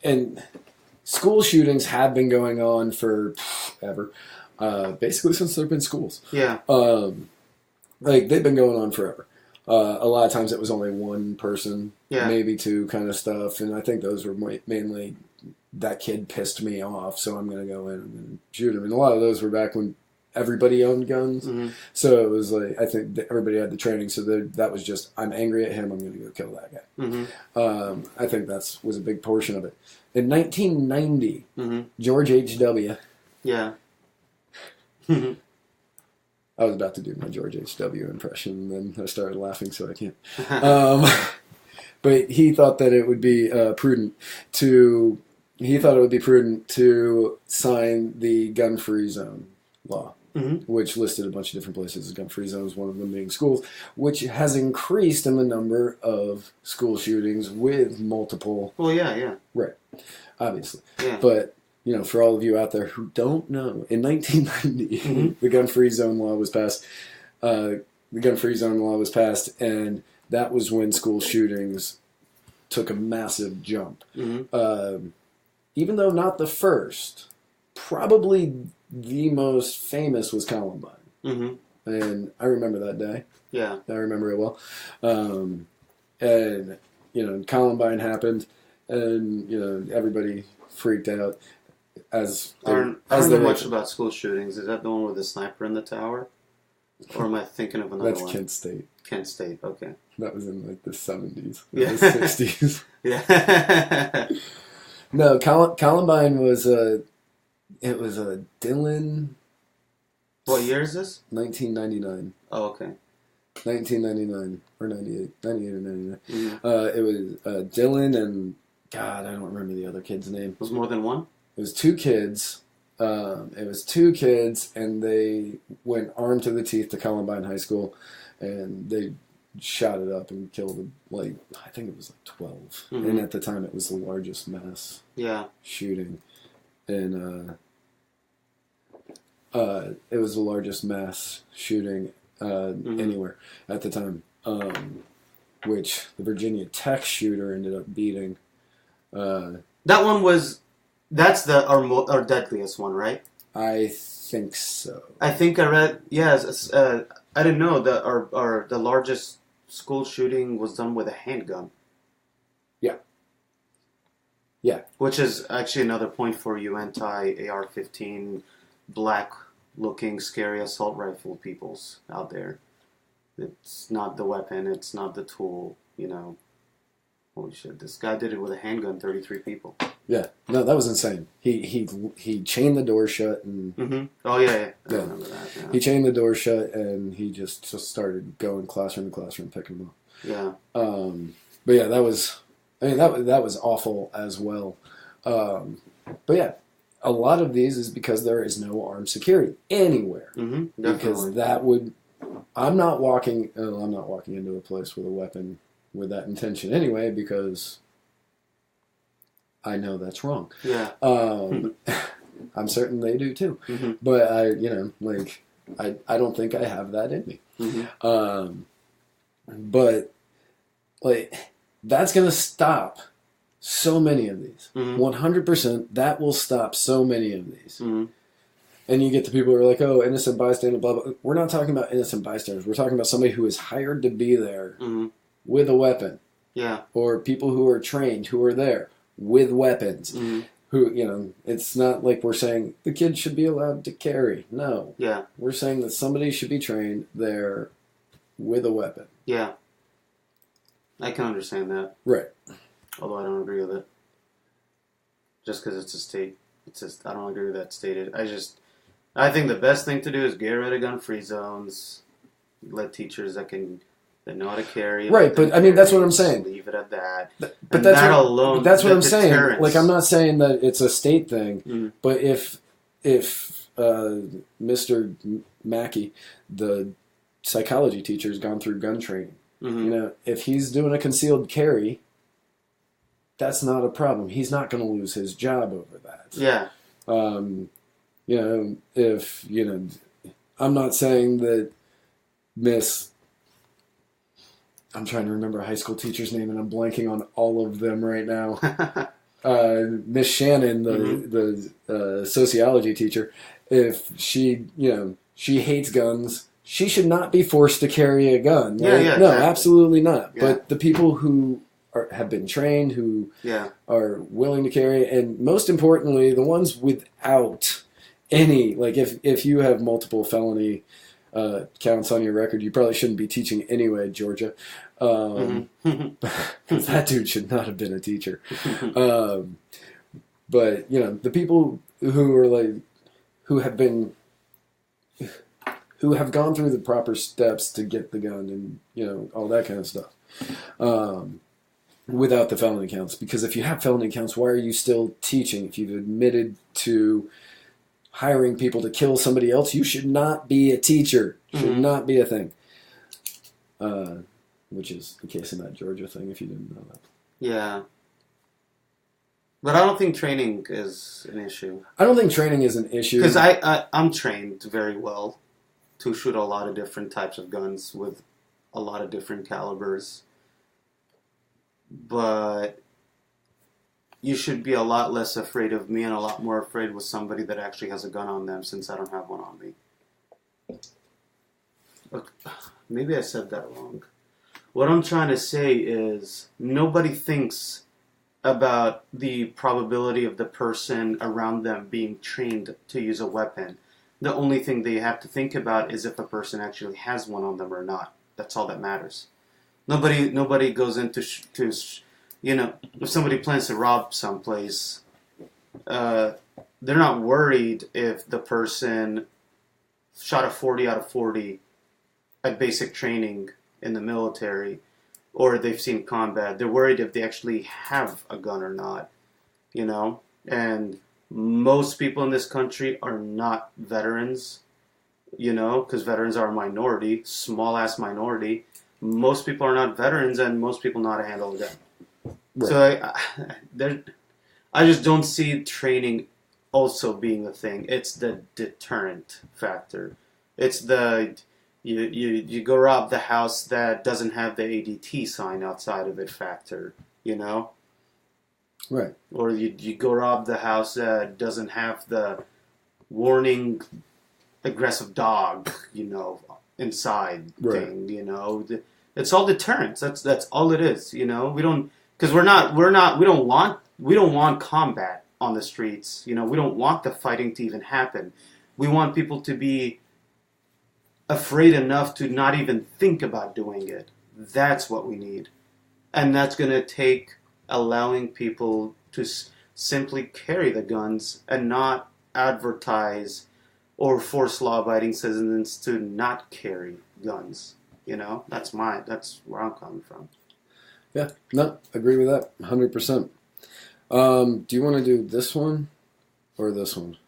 [SPEAKER 1] and school shootings have been going on for ever, basically since there've been schools.
[SPEAKER 2] Yeah.
[SPEAKER 1] Like they've been going on forever. A lot of times it was only one person,
[SPEAKER 2] Yeah.
[SPEAKER 1] maybe two kind of stuff. And I think those were mainly that kid pissed me off, so I'm going to go in and shoot him. And a lot of those were back when everybody owned guns.
[SPEAKER 2] Mm-hmm.
[SPEAKER 1] So it was like, I think that everybody had the training. So that was just, I'm angry at him, I'm going to go kill that guy.
[SPEAKER 2] Mm-hmm.
[SPEAKER 1] I think that was a big portion of it. In 1990,
[SPEAKER 2] Mm-hmm.
[SPEAKER 1] George H.W.
[SPEAKER 2] Yeah. Mm-hmm.
[SPEAKER 1] I was about to do my George H.W. impression, and then I started laughing, so I can't. But he thought that it would be prudent to sign the gun-free zone law,
[SPEAKER 2] Mm-hmm.
[SPEAKER 1] which listed a bunch of different places as gun-free zones, one of them being schools, which has increased in the number of school shootings with multiple...
[SPEAKER 2] Well, yeah.
[SPEAKER 1] Right, obviously.
[SPEAKER 2] Yeah.
[SPEAKER 1] But, for all of you out there who don't know, in 1990,
[SPEAKER 2] Mm-hmm.
[SPEAKER 1] the gun-free zone law was passed. The gun-free zone law was passed, and that was when school shootings took a massive jump.
[SPEAKER 2] Mm-hmm.
[SPEAKER 1] Even though not the first, probably the most famous was Columbine.
[SPEAKER 2] Mm-hmm.
[SPEAKER 1] And I remember that day.
[SPEAKER 2] Yeah.
[SPEAKER 1] I remember it well. And, Columbine happened, and, everybody freaked out. I
[SPEAKER 2] don't know much about school shootings. Is that the one with the sniper in the tower? Or am I thinking of another
[SPEAKER 1] That's
[SPEAKER 2] one?
[SPEAKER 1] Kent State.
[SPEAKER 2] Kent State, okay.
[SPEAKER 1] That was in, the 70s.
[SPEAKER 2] Yeah.
[SPEAKER 1] The 60s.
[SPEAKER 2] Yeah.
[SPEAKER 1] No, Columbine was it was a Dylan.
[SPEAKER 2] What year is this?
[SPEAKER 1] 1999.
[SPEAKER 2] Oh, okay.
[SPEAKER 1] 1999 or 98 or 99.
[SPEAKER 2] Mm-hmm.
[SPEAKER 1] It was Dylan and God, I don't remember the other kid's name.
[SPEAKER 2] Was more than one?
[SPEAKER 1] It was two kids. And they went armed to the teeth to Columbine High School, and they shot it up and killed, I think it was 12.
[SPEAKER 2] Mm-hmm.
[SPEAKER 1] And at the time, it was the largest mass shooting. And it was the largest mass shooting
[SPEAKER 2] Mm-hmm.
[SPEAKER 1] anywhere at the time, which the Virginia Tech shooter ended up beating.
[SPEAKER 2] That one was... That's our deadliest one, right?
[SPEAKER 1] I think so.
[SPEAKER 2] I think I read... Yes, I didn't know that the largest school shooting was done with a handgun.
[SPEAKER 1] Yeah.
[SPEAKER 2] Which is actually another point for you anti-AR-15 black-looking scary assault rifle peoples out there. It's not the weapon. It's not the tool. Holy shit! This guy did it with a handgun. 33 people.
[SPEAKER 1] Yeah. No, that was insane. He chained the door shut and.
[SPEAKER 2] Mm-hmm. Oh yeah. I remember that. Yeah.
[SPEAKER 1] He chained the door shut and he just started going classroom to classroom picking them up.
[SPEAKER 2] Yeah.
[SPEAKER 1] But yeah, that was. I mean, that was awful as well. But yeah, a lot of these is because there is no armed security anywhere.
[SPEAKER 2] Mm-hmm.
[SPEAKER 1] Because that would, I'm not walking into a place with a weapon with that intention anyway, because I know that's wrong.
[SPEAKER 2] Yeah.
[SPEAKER 1] I'm certain they do too.
[SPEAKER 2] Mm-hmm.
[SPEAKER 1] But I don't think I have that in me.
[SPEAKER 2] Mm-hmm.
[SPEAKER 1] But that's going to stop so many of these.
[SPEAKER 2] Mm-hmm.
[SPEAKER 1] 100%, that will stop so many of these.
[SPEAKER 2] Mm-hmm.
[SPEAKER 1] And you get the people who are like, oh, innocent bystander, blah, blah. We're not talking about innocent bystanders. We're talking about somebody who is hired to be there
[SPEAKER 2] Mm-hmm.
[SPEAKER 1] with a weapon.
[SPEAKER 2] Yeah.
[SPEAKER 1] Or people who are trained, who are there with weapons.
[SPEAKER 2] Mm-hmm.
[SPEAKER 1] Who, it's not like we're saying the kids should be allowed to carry. No.
[SPEAKER 2] Yeah.
[SPEAKER 1] We're saying that somebody should be trained there with a weapon.
[SPEAKER 2] Yeah. I can understand that.
[SPEAKER 1] Right.
[SPEAKER 2] Although I don't agree with it. Just because it's a state. I don't agree with that stated. I think the best thing to do is get rid of gun-free zones. Let teachers that know how to carry.
[SPEAKER 1] Right, but I mean, that's what I'm saying.
[SPEAKER 2] Leave it at that.
[SPEAKER 1] But
[SPEAKER 2] and
[SPEAKER 1] that's
[SPEAKER 2] that
[SPEAKER 1] what,
[SPEAKER 2] alone.
[SPEAKER 1] That's what I'm
[SPEAKER 2] deterrence.
[SPEAKER 1] saying. I'm not saying that it's a state thing,
[SPEAKER 2] Mm.
[SPEAKER 1] but if Mr. Mackey, the psychology teacher, has gone through gun training,
[SPEAKER 2] Mm-hmm.
[SPEAKER 1] If he's doing a concealed carry, that's not a problem. He's not going to lose his job over that.
[SPEAKER 2] Yeah.
[SPEAKER 1] I'm not saying that I'm trying to remember a high school teacher's name, and I'm blanking on all of them right now. Miss Shannon, the sociology teacher, if she hates guns, she should not be forced to carry a gun. Right?
[SPEAKER 2] Yeah,
[SPEAKER 1] No,
[SPEAKER 2] exactly.
[SPEAKER 1] absolutely not.
[SPEAKER 2] Yeah.
[SPEAKER 1] But the people who have been trained, who are willing to carry, and most importantly, the ones without any, like if you have multiple felony counts on your record, you probably shouldn't be teaching anyway, Georgia. Because that dude should not have been a teacher. But, you know, the people who are like, who have gone through the proper steps to get the gun and, you know, all that kind of stuff. Without the felony counts. Because if you have felony counts, why are you still teaching? If you've admitted to hiring people to kill somebody else, you should not be a teacher. Should not be a thing. Which is the case in that Georgia thing, if you didn't know that.
[SPEAKER 2] Yeah. But I don't think training is an issue.
[SPEAKER 1] I don't think training is an issue.
[SPEAKER 2] Because I'm trained very well to shoot a lot of different types of guns with a lot of different calibers. But you should be a lot less afraid of me and a lot more afraid with somebody that actually has a gun on them, since I don't have one on me. Look, maybe I said that wrong. What I'm trying to say is nobody thinks about the probability of the person around them being trained to use a weapon. The only thing they have to think about is if a person actually has one on them or not. That's all that matters. Nobody goes into you know, if somebody plans to rob someplace, they're not worried if the person shot a 40 out of 40 at basic training in the military, or they've seen combat. They're worried if they actually have a gun or not, you know? And most people in this country are not veterans, you know, because veterans are a minority, small-ass minority. Most people are not veterans, and most people know how to handle a gun. Right. So I just don't see training also being a thing. It's the deterrent factor. It's the... You go rob the house that doesn't have the ADT sign outside of it factor, you know?
[SPEAKER 1] Right.
[SPEAKER 2] Or you go rob the house that doesn't have the warning aggressive dog, you know, inside thing, you know? It's all deterrence. That's all it is, you know? We don't want combat on the streets, you know? We don't want the fighting to even happen. We want people to be afraid enough to not even think about doing it. That's what we need. And that's going to take allowing people to simply carry the guns and not advertise or force law-abiding citizens to not carry guns. You know, that's where I'm coming from.
[SPEAKER 1] Yeah, no, agree with that 100%. Do you want to do this one or this one?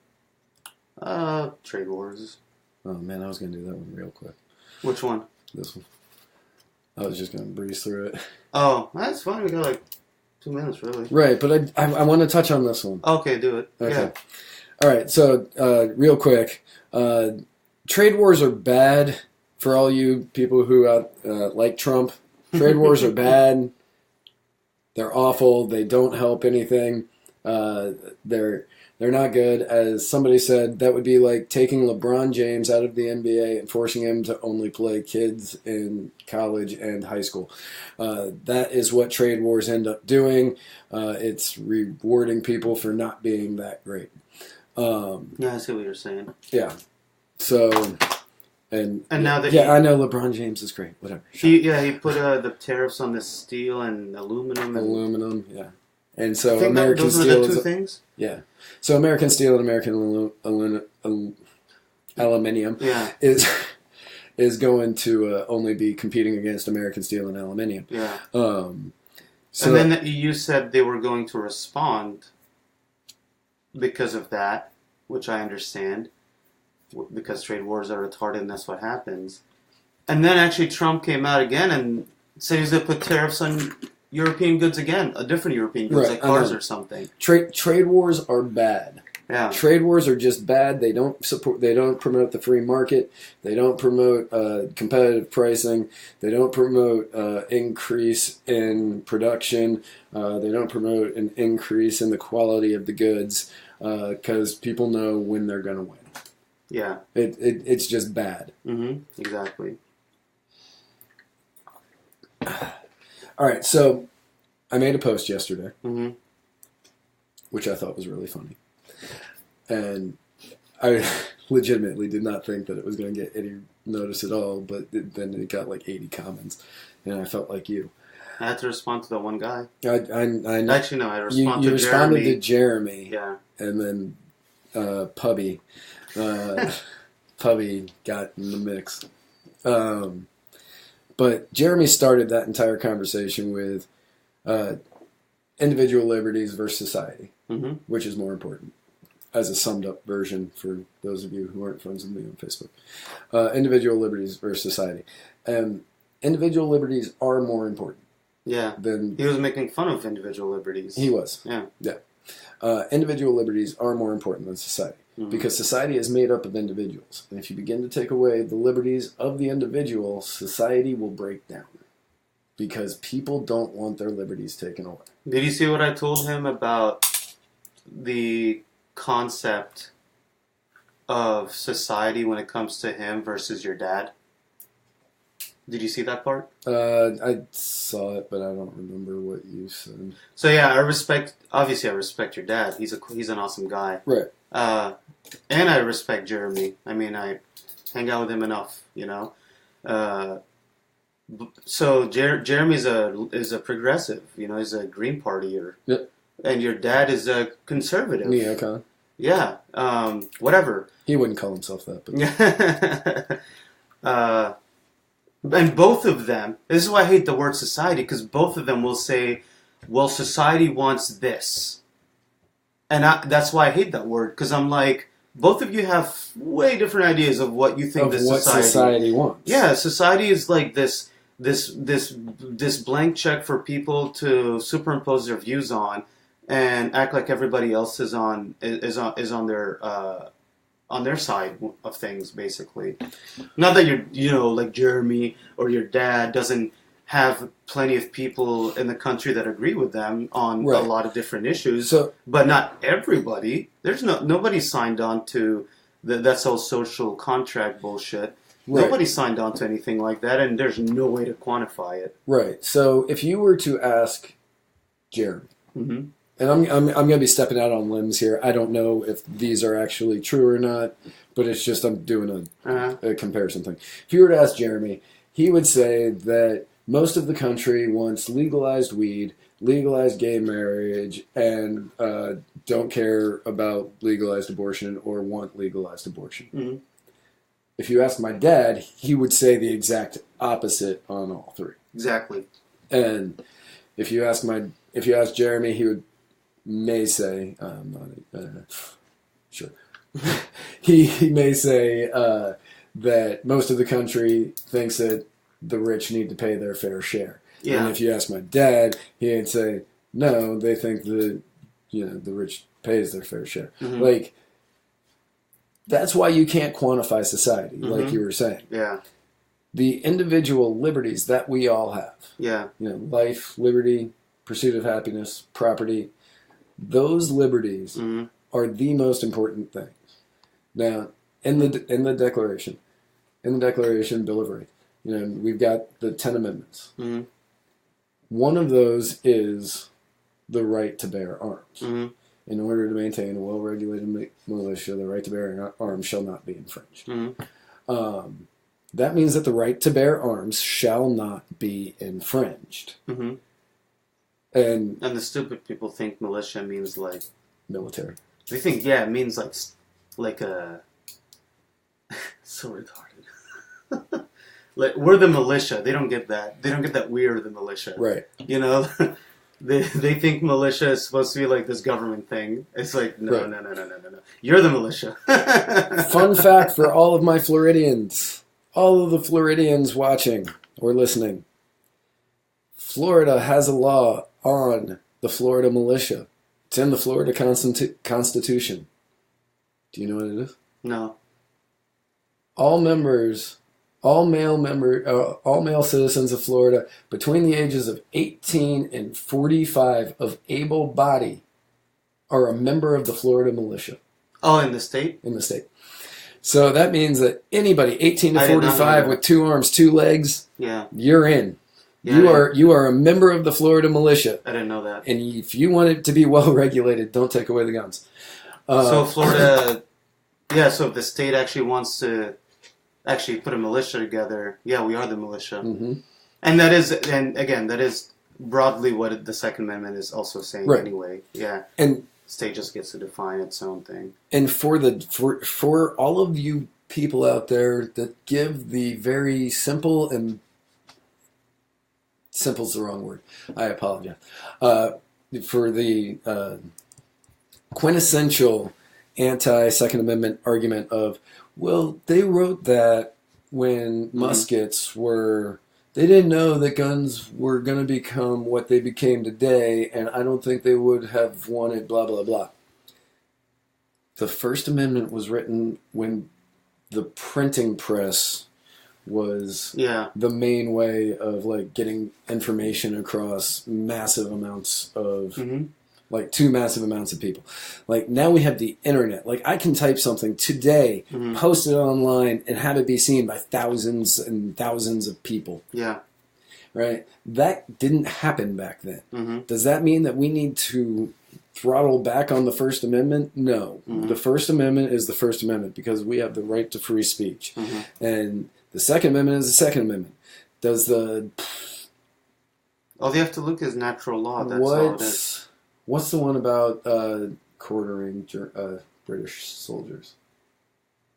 [SPEAKER 2] Trade wars.
[SPEAKER 1] Oh, man, I was going to do that one real quick.
[SPEAKER 2] Which one?
[SPEAKER 1] This one. I was just going to breeze through it.
[SPEAKER 2] Oh, that's fine. We got like 2 minutes, really.
[SPEAKER 1] Right, but I want to touch on this one.
[SPEAKER 2] Okay, do it.
[SPEAKER 1] Okay.
[SPEAKER 2] Yeah.
[SPEAKER 1] All right, so real quick. Trade wars are bad for all you people who like Trump. Trade wars are bad. They're awful. They don't help anything. They're not good. As somebody said, that would be like taking LeBron James out of the NBA and forcing him to only play kids in college and high school. That is what trade wars end up doing. It's rewarding people for not being that great.
[SPEAKER 2] Yeah, I see what you're saying.
[SPEAKER 1] Yeah. So, and
[SPEAKER 2] now that
[SPEAKER 1] I know LeBron James is great. Whatever.
[SPEAKER 2] He put the tariffs on the steel and aluminum.
[SPEAKER 1] Yeah. And so
[SPEAKER 2] I think
[SPEAKER 1] American
[SPEAKER 2] those
[SPEAKER 1] Steel
[SPEAKER 2] are the two things?
[SPEAKER 1] Yeah. So American Steel and American Aluminium is going to only be competing against American Steel and Aluminium.
[SPEAKER 2] Yeah.
[SPEAKER 1] So
[SPEAKER 2] and then you said they were going to respond because of that, which I understand, because trade wars are retarded and that's what happens. And then actually Trump came out again and said he's going to put tariffs on European goods again, a different European goods, like cars or something.
[SPEAKER 1] Trade wars are bad.
[SPEAKER 2] Yeah.
[SPEAKER 1] Trade wars are just bad. They don't promote the free market. They don't promote competitive pricing. They don't promote increase in production. They don't promote an increase in the quality of the goods because people know when they're going to win.
[SPEAKER 2] Yeah.
[SPEAKER 1] It's just bad.
[SPEAKER 2] Exactly.
[SPEAKER 1] All right, so I made a post yesterday,
[SPEAKER 2] Mm-hmm.
[SPEAKER 1] which I thought was really funny. And I legitimately did not think that it was going to get any notice at all, but then it got like 80 comments, and I felt like you.
[SPEAKER 2] I had to respond to that one guy.
[SPEAKER 1] I
[SPEAKER 2] Actually, no, I responded
[SPEAKER 1] you
[SPEAKER 2] to
[SPEAKER 1] responded
[SPEAKER 2] Jeremy.
[SPEAKER 1] to Jeremy,
[SPEAKER 2] Yeah.
[SPEAKER 1] and then Pubby. Pubby got in the mix. But Jeremy started that entire conversation with individual liberties versus society, which is more important, as a summed up version for those of you who aren't friends with me on Facebook. Individual liberties versus society. And individual liberties are more important.
[SPEAKER 2] Yeah. He was making fun of individual liberties.
[SPEAKER 1] He was.
[SPEAKER 2] Yeah.
[SPEAKER 1] Individual liberties are more important than society. Because society is made up of individuals. And if you begin to take away the liberties of the individual, society will break down. Because people don't want their liberties taken away.
[SPEAKER 2] Did you see what I told him about the concept of society when it comes to him versus your dad? Did you see that part?
[SPEAKER 1] I saw it, but I don't remember what you said.
[SPEAKER 2] So yeah, I respect your dad. He's an awesome guy.
[SPEAKER 1] Right.
[SPEAKER 2] And I respect Jeremy. I mean, I hang out with him enough, you know. So Jeremy is a progressive, you know. He's a Green Partier.
[SPEAKER 1] Yep.
[SPEAKER 2] And your dad is a conservative.
[SPEAKER 1] Neocon.
[SPEAKER 2] Yeah. Whatever.
[SPEAKER 1] He wouldn't call himself that. But.
[SPEAKER 2] And both of them, this is why I hate the word society, because both of them will say, well, society wants this. And that's why I hate that word, because I'm like, both of you have way different ideas of what you think
[SPEAKER 1] of what society wants.
[SPEAKER 2] Yeah, society is like this blank check for people to superimpose their views on and act like everybody else is on their side of things, basically. Not that like Jeremy or your dad doesn't have plenty of people in the country that agree with them on a lot of different issues, but not everybody. There's nobody signed on to that's all social contract bullshit. Right. Nobody signed on to anything like that, and there's no way to quantify it.
[SPEAKER 1] Right. So if you were to ask Jeremy, and I'm going to be stepping out on limbs here. I don't know if these are actually true or not, but it's just I'm doing a comparison thing. If you were to ask Jeremy, he would say that most of the country wants legalized weed, legalized gay marriage, and don't care about legalized abortion or want legalized abortion. If you ask my dad, he would say the exact opposite on all three.
[SPEAKER 2] Exactly.
[SPEAKER 1] And if you ask Jeremy, he may say, sure. he may say that most of the country thinks that the rich need to pay their fair share. Yeah. And if you ask my dad, he'd say, no, they think that the rich pays their fair share. Like, that's why you can't quantify society, like you were saying.
[SPEAKER 2] Yeah.
[SPEAKER 1] The individual liberties that we all have.
[SPEAKER 2] Yeah.
[SPEAKER 1] Life, liberty, pursuit of happiness, property. Those liberties are the most important things. Now, in the Declaration, Bill of Rights, we've got the 10 Amendments. One of those is the right to bear arms. In order to maintain a well-regulated militia, the right to bear arms shall not be infringed. That means that the right to bear arms shall not be infringed. And
[SPEAKER 2] the stupid people think militia means like
[SPEAKER 1] military.
[SPEAKER 2] They think it means like a so retarded. Like we're the militia. They don't get that. They don't get that we're the militia.
[SPEAKER 1] Right.
[SPEAKER 2] They think militia is supposed to be like this government thing. It's like no. You're the militia.
[SPEAKER 1] Fun fact for all of my Floridians, all of the Floridians watching or listening. Florida has a law on the Florida militia. It's in the Florida Constitution. Do you know what it is?
[SPEAKER 2] No.
[SPEAKER 1] All male citizens of Florida between the ages of 18 and 45 of able body are a member of the Florida militia.
[SPEAKER 2] Oh, in the state?
[SPEAKER 1] In the state. So that means that anybody 18 to
[SPEAKER 2] I did not know
[SPEAKER 1] 45
[SPEAKER 2] that.
[SPEAKER 1] with 2 arms, 2 legs,
[SPEAKER 2] Yeah.
[SPEAKER 1] you're in.
[SPEAKER 2] Yeah,
[SPEAKER 1] You are a member of the Florida militia.
[SPEAKER 2] I didn't know that.
[SPEAKER 1] And if you want it to be well regulated, don't take away the guns.
[SPEAKER 2] So Florida, yeah. So if the state actually wants to actually put a militia together, yeah, we are the militia,
[SPEAKER 1] mm-hmm.
[SPEAKER 2] and that is broadly what the Second Amendment is also saying
[SPEAKER 1] Right.
[SPEAKER 2] anyway. Yeah,
[SPEAKER 1] And
[SPEAKER 2] state just gets to define its own thing.
[SPEAKER 1] And for all of you people out there that give the very simple's the wrong word. I apologize. For the quintessential anti-Second Amendment argument of, well, they wrote that when muskets were, they didn't know that guns were going to become what they became today, and I don't think they would have wanted blah, blah, blah. The First Amendment was written when the printing press was the main way of like getting information across massive amounts of like to massive amounts of people. Like now we have the internet. Like I can type something today, post it online, and have it be seen by thousands and thousands of people.
[SPEAKER 2] Yeah.
[SPEAKER 1] Right? That didn't happen back then. Does that mean that we need to throttle back on the First Amendment? No. The First Amendment is the First Amendment because we have the right to free speech. And the Second Amendment is the Second Amendment. Does the...
[SPEAKER 2] All you have to look is natural law. That's all it is.
[SPEAKER 1] What's the one about quartering British soldiers?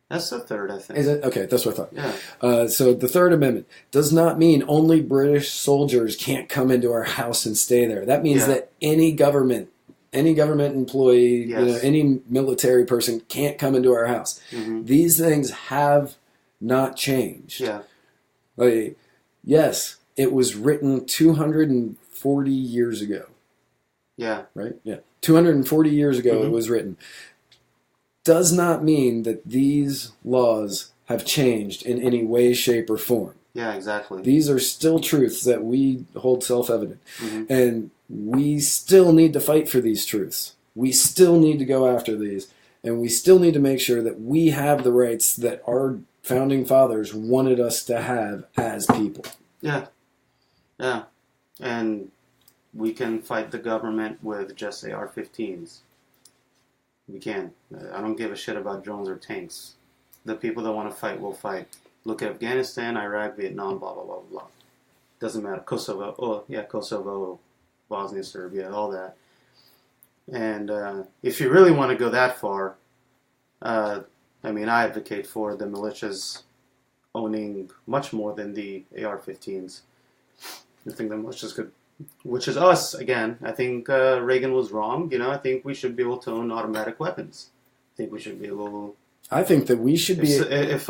[SPEAKER 2] That's the third, I think.
[SPEAKER 1] Is it? Okay, that's what I thought.
[SPEAKER 2] Yeah.
[SPEAKER 1] So the Third Amendment does not mean only British soldiers can't come into our house and stay there. That means that any government employee, any military person can't come into our house. These things have not changed.
[SPEAKER 2] Yeah.
[SPEAKER 1] Like, yes, it was written 240 years ago.
[SPEAKER 2] Yeah.
[SPEAKER 1] Right? Yeah. 240 years ago it was written. Does not mean that these laws have changed in any way, shape, or form.
[SPEAKER 2] Yeah, exactly.
[SPEAKER 1] These are still truths that we hold self-evident. And we still need to fight for these truths. We still need to go after these. And we still need to make sure that we have the rights that our founding fathers wanted us to have as people.
[SPEAKER 2] Yeah. Yeah. And we can fight the government with just AR-15s. We can. I don't give a shit about drones or tanks. The people that want to fight will fight. Look at Afghanistan, Iraq, Vietnam, blah, blah, blah, blah. Doesn't matter. Kosovo. Oh, yeah, Kosovo, Bosnia, Serbia, all that. And if you really want to go that far, I advocate for the militias owning much more than the AR-15s. I think the militias could, which is us, again. I think Reagan was wrong. I think we should be able to own automatic weapons. I think we should be able.
[SPEAKER 1] I think that we should be.
[SPEAKER 2] If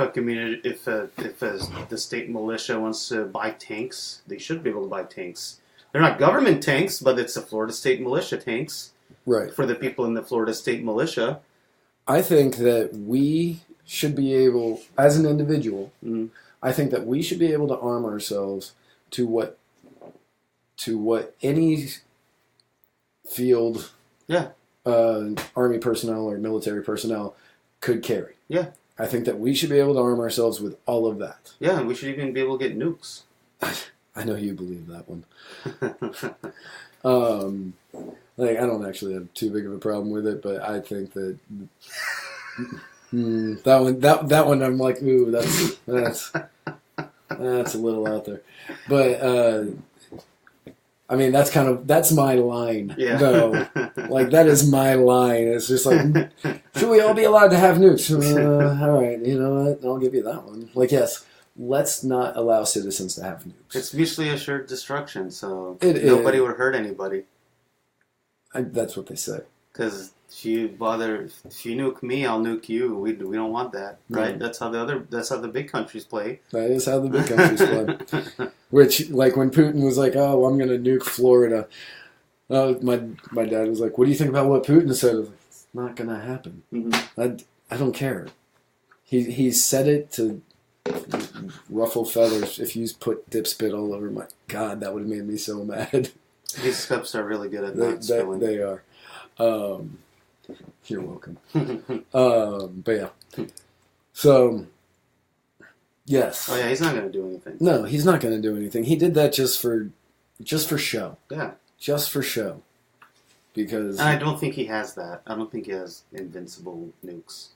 [SPEAKER 2] the state militia wants to buy tanks, they should be able to buy tanks. They're not government tanks, but it's the Florida State Militia tanks.
[SPEAKER 1] Right.
[SPEAKER 2] For the people in the Florida State Militia.
[SPEAKER 1] I think that we should be able, as an individual, I think that we should be able to arm ourselves to what any field army personnel or military personnel could carry.
[SPEAKER 2] Yeah.
[SPEAKER 1] I think that we should be able to arm ourselves with all of that.
[SPEAKER 2] Yeah, and we should even be able to get nukes.
[SPEAKER 1] I know you believe that one. I don't actually have too big of a problem with it, but I think that that one I'm like, ooh, that's a little out there. But that's my line, though. Like, that is my line. It's just like, should we all be allowed to have nukes? All right, you know what? I'll give you that one. Like, yes, let's not allow citizens to have nukes.
[SPEAKER 2] It's mutually assured destruction, so
[SPEAKER 1] nobody
[SPEAKER 2] would hurt anybody.
[SPEAKER 1] That's what they say.
[SPEAKER 2] Because if you nuke me, I'll nuke you. We don't want that, right? That's how the big countries play. That is how the big countries
[SPEAKER 1] play. Which, like, when Putin was like, "Oh, I'm going to nuke Florida," my dad was like, "What do you think about what Putin said?" I was like, "It's not going to happen. I don't care." He said it to ruffle feathers. If you put dip spit all over my God, that would have made me so mad.
[SPEAKER 2] These cups are really good at not spilling.
[SPEAKER 1] They are. You're welcome. But yeah. So, yes.
[SPEAKER 2] Oh yeah, he's not gonna do anything.
[SPEAKER 1] No, he's not going to do anything. He did that just for show.
[SPEAKER 2] Yeah.
[SPEAKER 1] Just for show. Because...
[SPEAKER 2] And I don't think he has that. I don't think he has invincible nukes.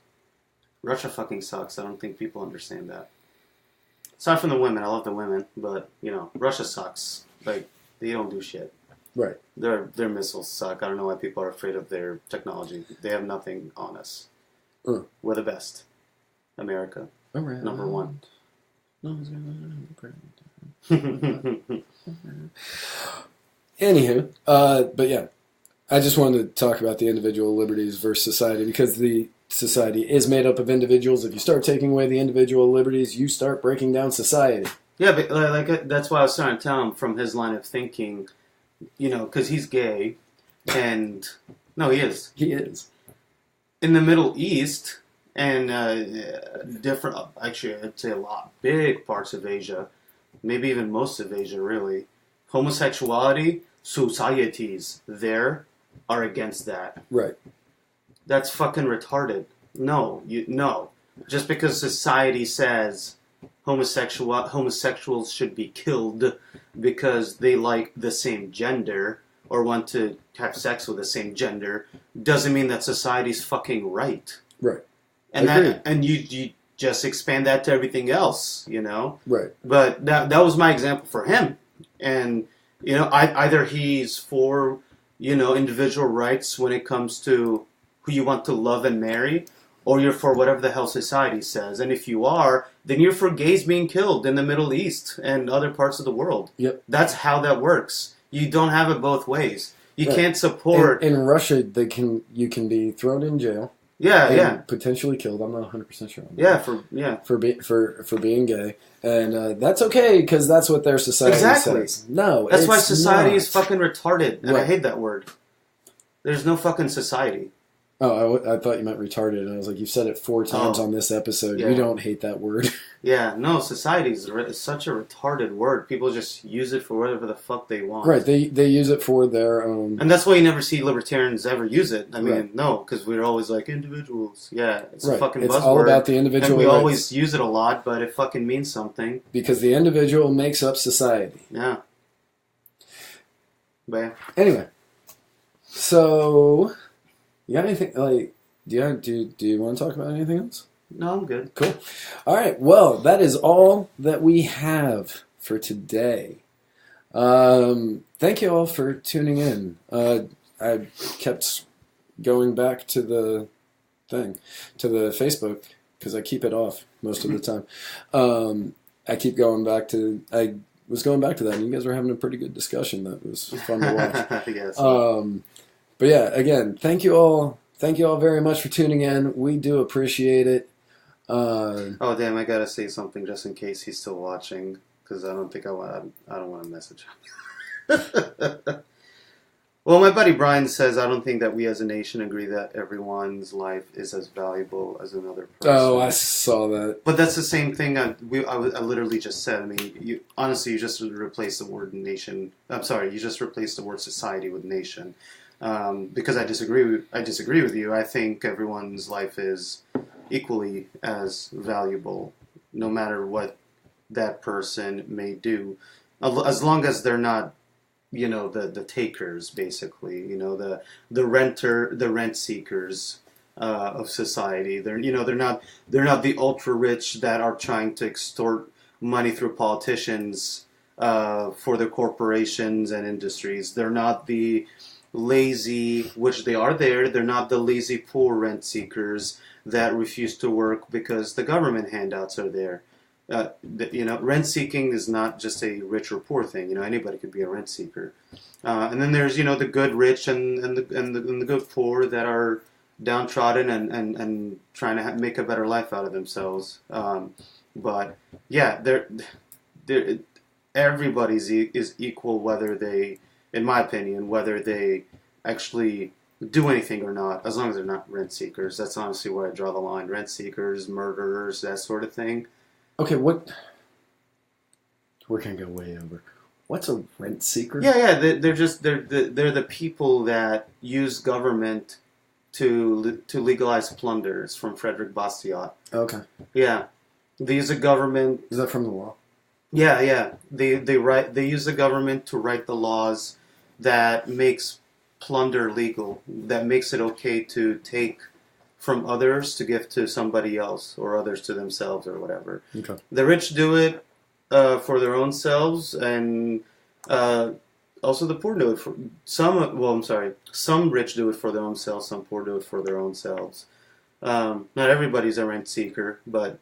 [SPEAKER 2] Russia fucking sucks. I don't think people understand that. Aside from the women, I love the women, but, Russia sucks. Like, they don't do shit.
[SPEAKER 1] Right.
[SPEAKER 2] Their missiles suck. I don't know why people are afraid of their technology. They have nothing on us. We're the best. America.
[SPEAKER 1] Around.
[SPEAKER 2] Number one.
[SPEAKER 1] Anywho, but yeah, I just wanted to talk about the individual liberties versus society, because the society is made up of individuals. If you start taking away the individual liberties, you start breaking down society.
[SPEAKER 2] Yeah, but that's why I was trying to tell him from his line of thinking, because he's gay, and no, he is.
[SPEAKER 1] He is.
[SPEAKER 2] In the Middle East and different, actually, I'd say a lot, big parts of Asia, maybe even most of Asia, really, homosexuality, societies there are against that.
[SPEAKER 1] Right.
[SPEAKER 2] That's fucking retarded. No. Just because society says homosexuals should be killed because they like the same gender or want to have sex with the same gender doesn't mean that society's fucking right.
[SPEAKER 1] Right.
[SPEAKER 2] And you just expand that to everything else,
[SPEAKER 1] Right.
[SPEAKER 2] But that was my example for him. And either he's for individual rights when it comes to who you want to love and marry, or you're for whatever the hell society says. And if you are, then you're for gays being killed in the Middle East and other parts of the world.
[SPEAKER 1] Yep.
[SPEAKER 2] That's how that works. You don't have it both ways. You can't support...
[SPEAKER 1] In Russia, you can be thrown in jail.
[SPEAKER 2] Yeah.
[SPEAKER 1] Potentially killed. I'm not 100% sure. For being gay. And that's okay, because that's what their society says. No,
[SPEAKER 2] that's why society is fucking retarded. And
[SPEAKER 1] right.
[SPEAKER 2] I hate that word. There's no fucking society.
[SPEAKER 1] Oh, I thought you meant retarded, and I was like, you've said it 4 times on this episode. Yeah. You don't hate that word.
[SPEAKER 2] Yeah, no, society is such a retarded word. People just use it for whatever the fuck they want.
[SPEAKER 1] Right, they use it for their own...
[SPEAKER 2] And that's why you never see libertarians ever use it. I mean, no, because we're always like, individuals. Yeah, it's a fucking buzzword. It's all
[SPEAKER 1] about the individual.
[SPEAKER 2] And we always use it a lot, but it fucking means something.
[SPEAKER 1] Because the individual makes up society.
[SPEAKER 2] Yeah. But yeah.
[SPEAKER 1] Anyway. So... You got anything, like, do you want to talk about anything else?
[SPEAKER 2] No, I'm good.
[SPEAKER 1] Cool. All right, well, that is all that we have for today. Thank you all for tuning in. I kept going back to the Facebook, because I keep it off most of the time. I was going back to that, and you guys were having a pretty good discussion. That was fun to watch.
[SPEAKER 2] Yes.
[SPEAKER 1] But yeah, again, thank you all very much for tuning in. We do appreciate it.
[SPEAKER 2] Oh damn! I gotta say something just in case he's still watching, because I don't want to message him. Well, my buddy Brian says I don't think that we as a nation agree that everyone's life is as valuable as another person.
[SPEAKER 1] Oh, I saw that.
[SPEAKER 2] But that's the same thing I literally just said. I mean, you just replaced the word nation. I'm sorry, you just replaced the word society with nation. Because I disagree with you. I think everyone's life is equally as valuable, no matter what that person may do, as long as they're not, the takers, basically, the rent seekers of society. They're not the ultra rich that are trying to extort money through politicians for their corporations and industries. They're not the lazy, which they are there. They're not the lazy poor rent seekers that refuse to work because the government handouts are there. Rent seeking is not just a rich or poor thing. Anybody could be a rent seeker. And then there's the good rich and the good poor that are downtrodden and trying to make a better life out of themselves. But yeah, everybody is equal, whether they, in my opinion, whether they actually do anything or not, as long as they're not rent seekers. That's honestly where I draw the line. Rent seekers, murderers, that sort of thing.
[SPEAKER 1] Okay, we're gonna go way over. What's a rent seeker?
[SPEAKER 2] Yeah, they're the people that use government to legalize plunder. It's from Frederick Bastiat.
[SPEAKER 1] Okay.
[SPEAKER 2] Yeah, they use the government.
[SPEAKER 1] Is that from the law?
[SPEAKER 2] Yeah, yeah. They use the government to write the laws that makes plunder legal. That makes it okay to take from others to give to somebody else, or others to themselves, or whatever.
[SPEAKER 1] Okay.
[SPEAKER 2] The rich do it for their own selves, and also the poor do it for some. Well, I'm sorry. Some rich do it for their own selves. Some poor do it for their own selves. Not everybody's a rent seeker, but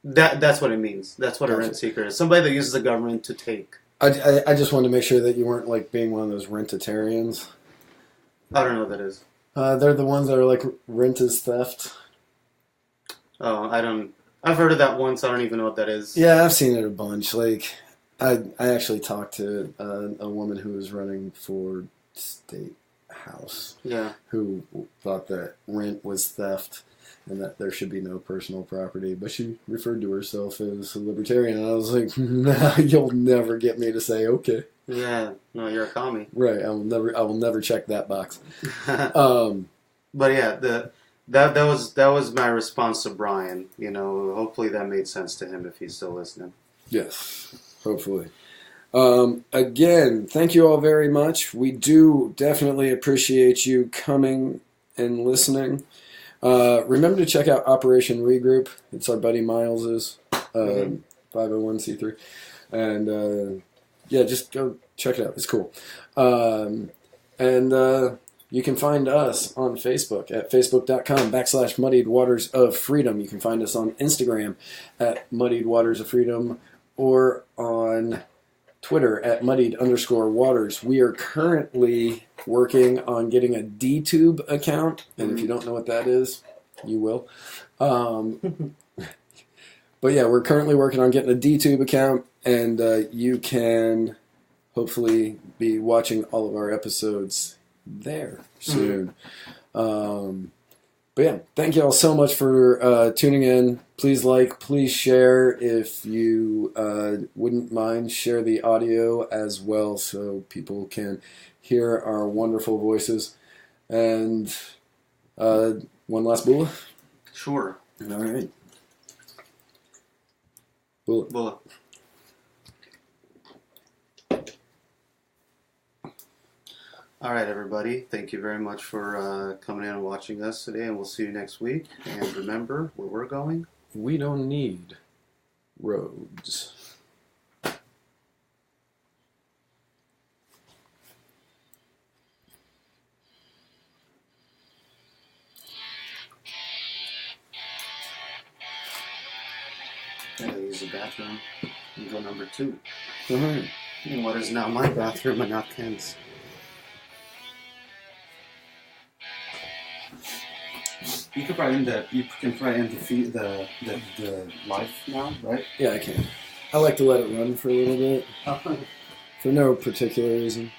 [SPEAKER 2] that's what it means. That's what a rent seeker is. Somebody that uses the government to take.
[SPEAKER 1] I just wanted to make sure that you weren't like being one of those rentitarians.
[SPEAKER 2] I don't know what that is.
[SPEAKER 1] They're the ones that are like rent is theft.
[SPEAKER 2] Oh, I don't. I've heard of that once. I don't even know what that is.
[SPEAKER 1] Yeah, I've seen it a bunch. Like, I actually talked to a woman who was running for state house.
[SPEAKER 2] Yeah.
[SPEAKER 1] Who thought that rent was theft and that there should be no personal property, but she referred to herself as a libertarian, and I was like, nah, you'll never get me to say okay.
[SPEAKER 2] Yeah, no, you're a commie.
[SPEAKER 1] Right, I will never check that box.
[SPEAKER 2] But yeah, that was my response to Brian. You know, hopefully that made sense to him if he's still listening.
[SPEAKER 1] Yes, hopefully. Again, thank you all very much. We do definitely appreciate you coming and listening. Remember to check out Operation Regroup. It's our buddy Miles's 501c3, and yeah, just go check it out. It's cool. And you can find us on Facebook at facebook.com/Muddied Waters of Freedom. You can find us on Instagram at Muddied Waters of Freedom, or on Twitter at Muddied_Waters. We are currently working on getting a DTube account, and if you don't know what that is, you will. But yeah, we're currently working on getting a DTube account, and you can hopefully be watching all of our episodes there soon. But yeah, thank you all so much for tuning in. Please like, please share. If you wouldn't mind, share the audio as well so people can hear our wonderful voices. And one last bula?
[SPEAKER 2] Sure.
[SPEAKER 1] All right. Bula.
[SPEAKER 2] Well, all right, everybody. Thank you very much for coming in and watching us today, and we'll see you next week. And remember where we're going?
[SPEAKER 1] We don't need roads.
[SPEAKER 2] I gotta use the bathroom and go number 2.
[SPEAKER 1] All right.
[SPEAKER 2] In what is now my bathroom and not Ken's. You can probably end the life now, right?
[SPEAKER 1] Yeah, I can. I like to let it run for a little bit. For no particular reason.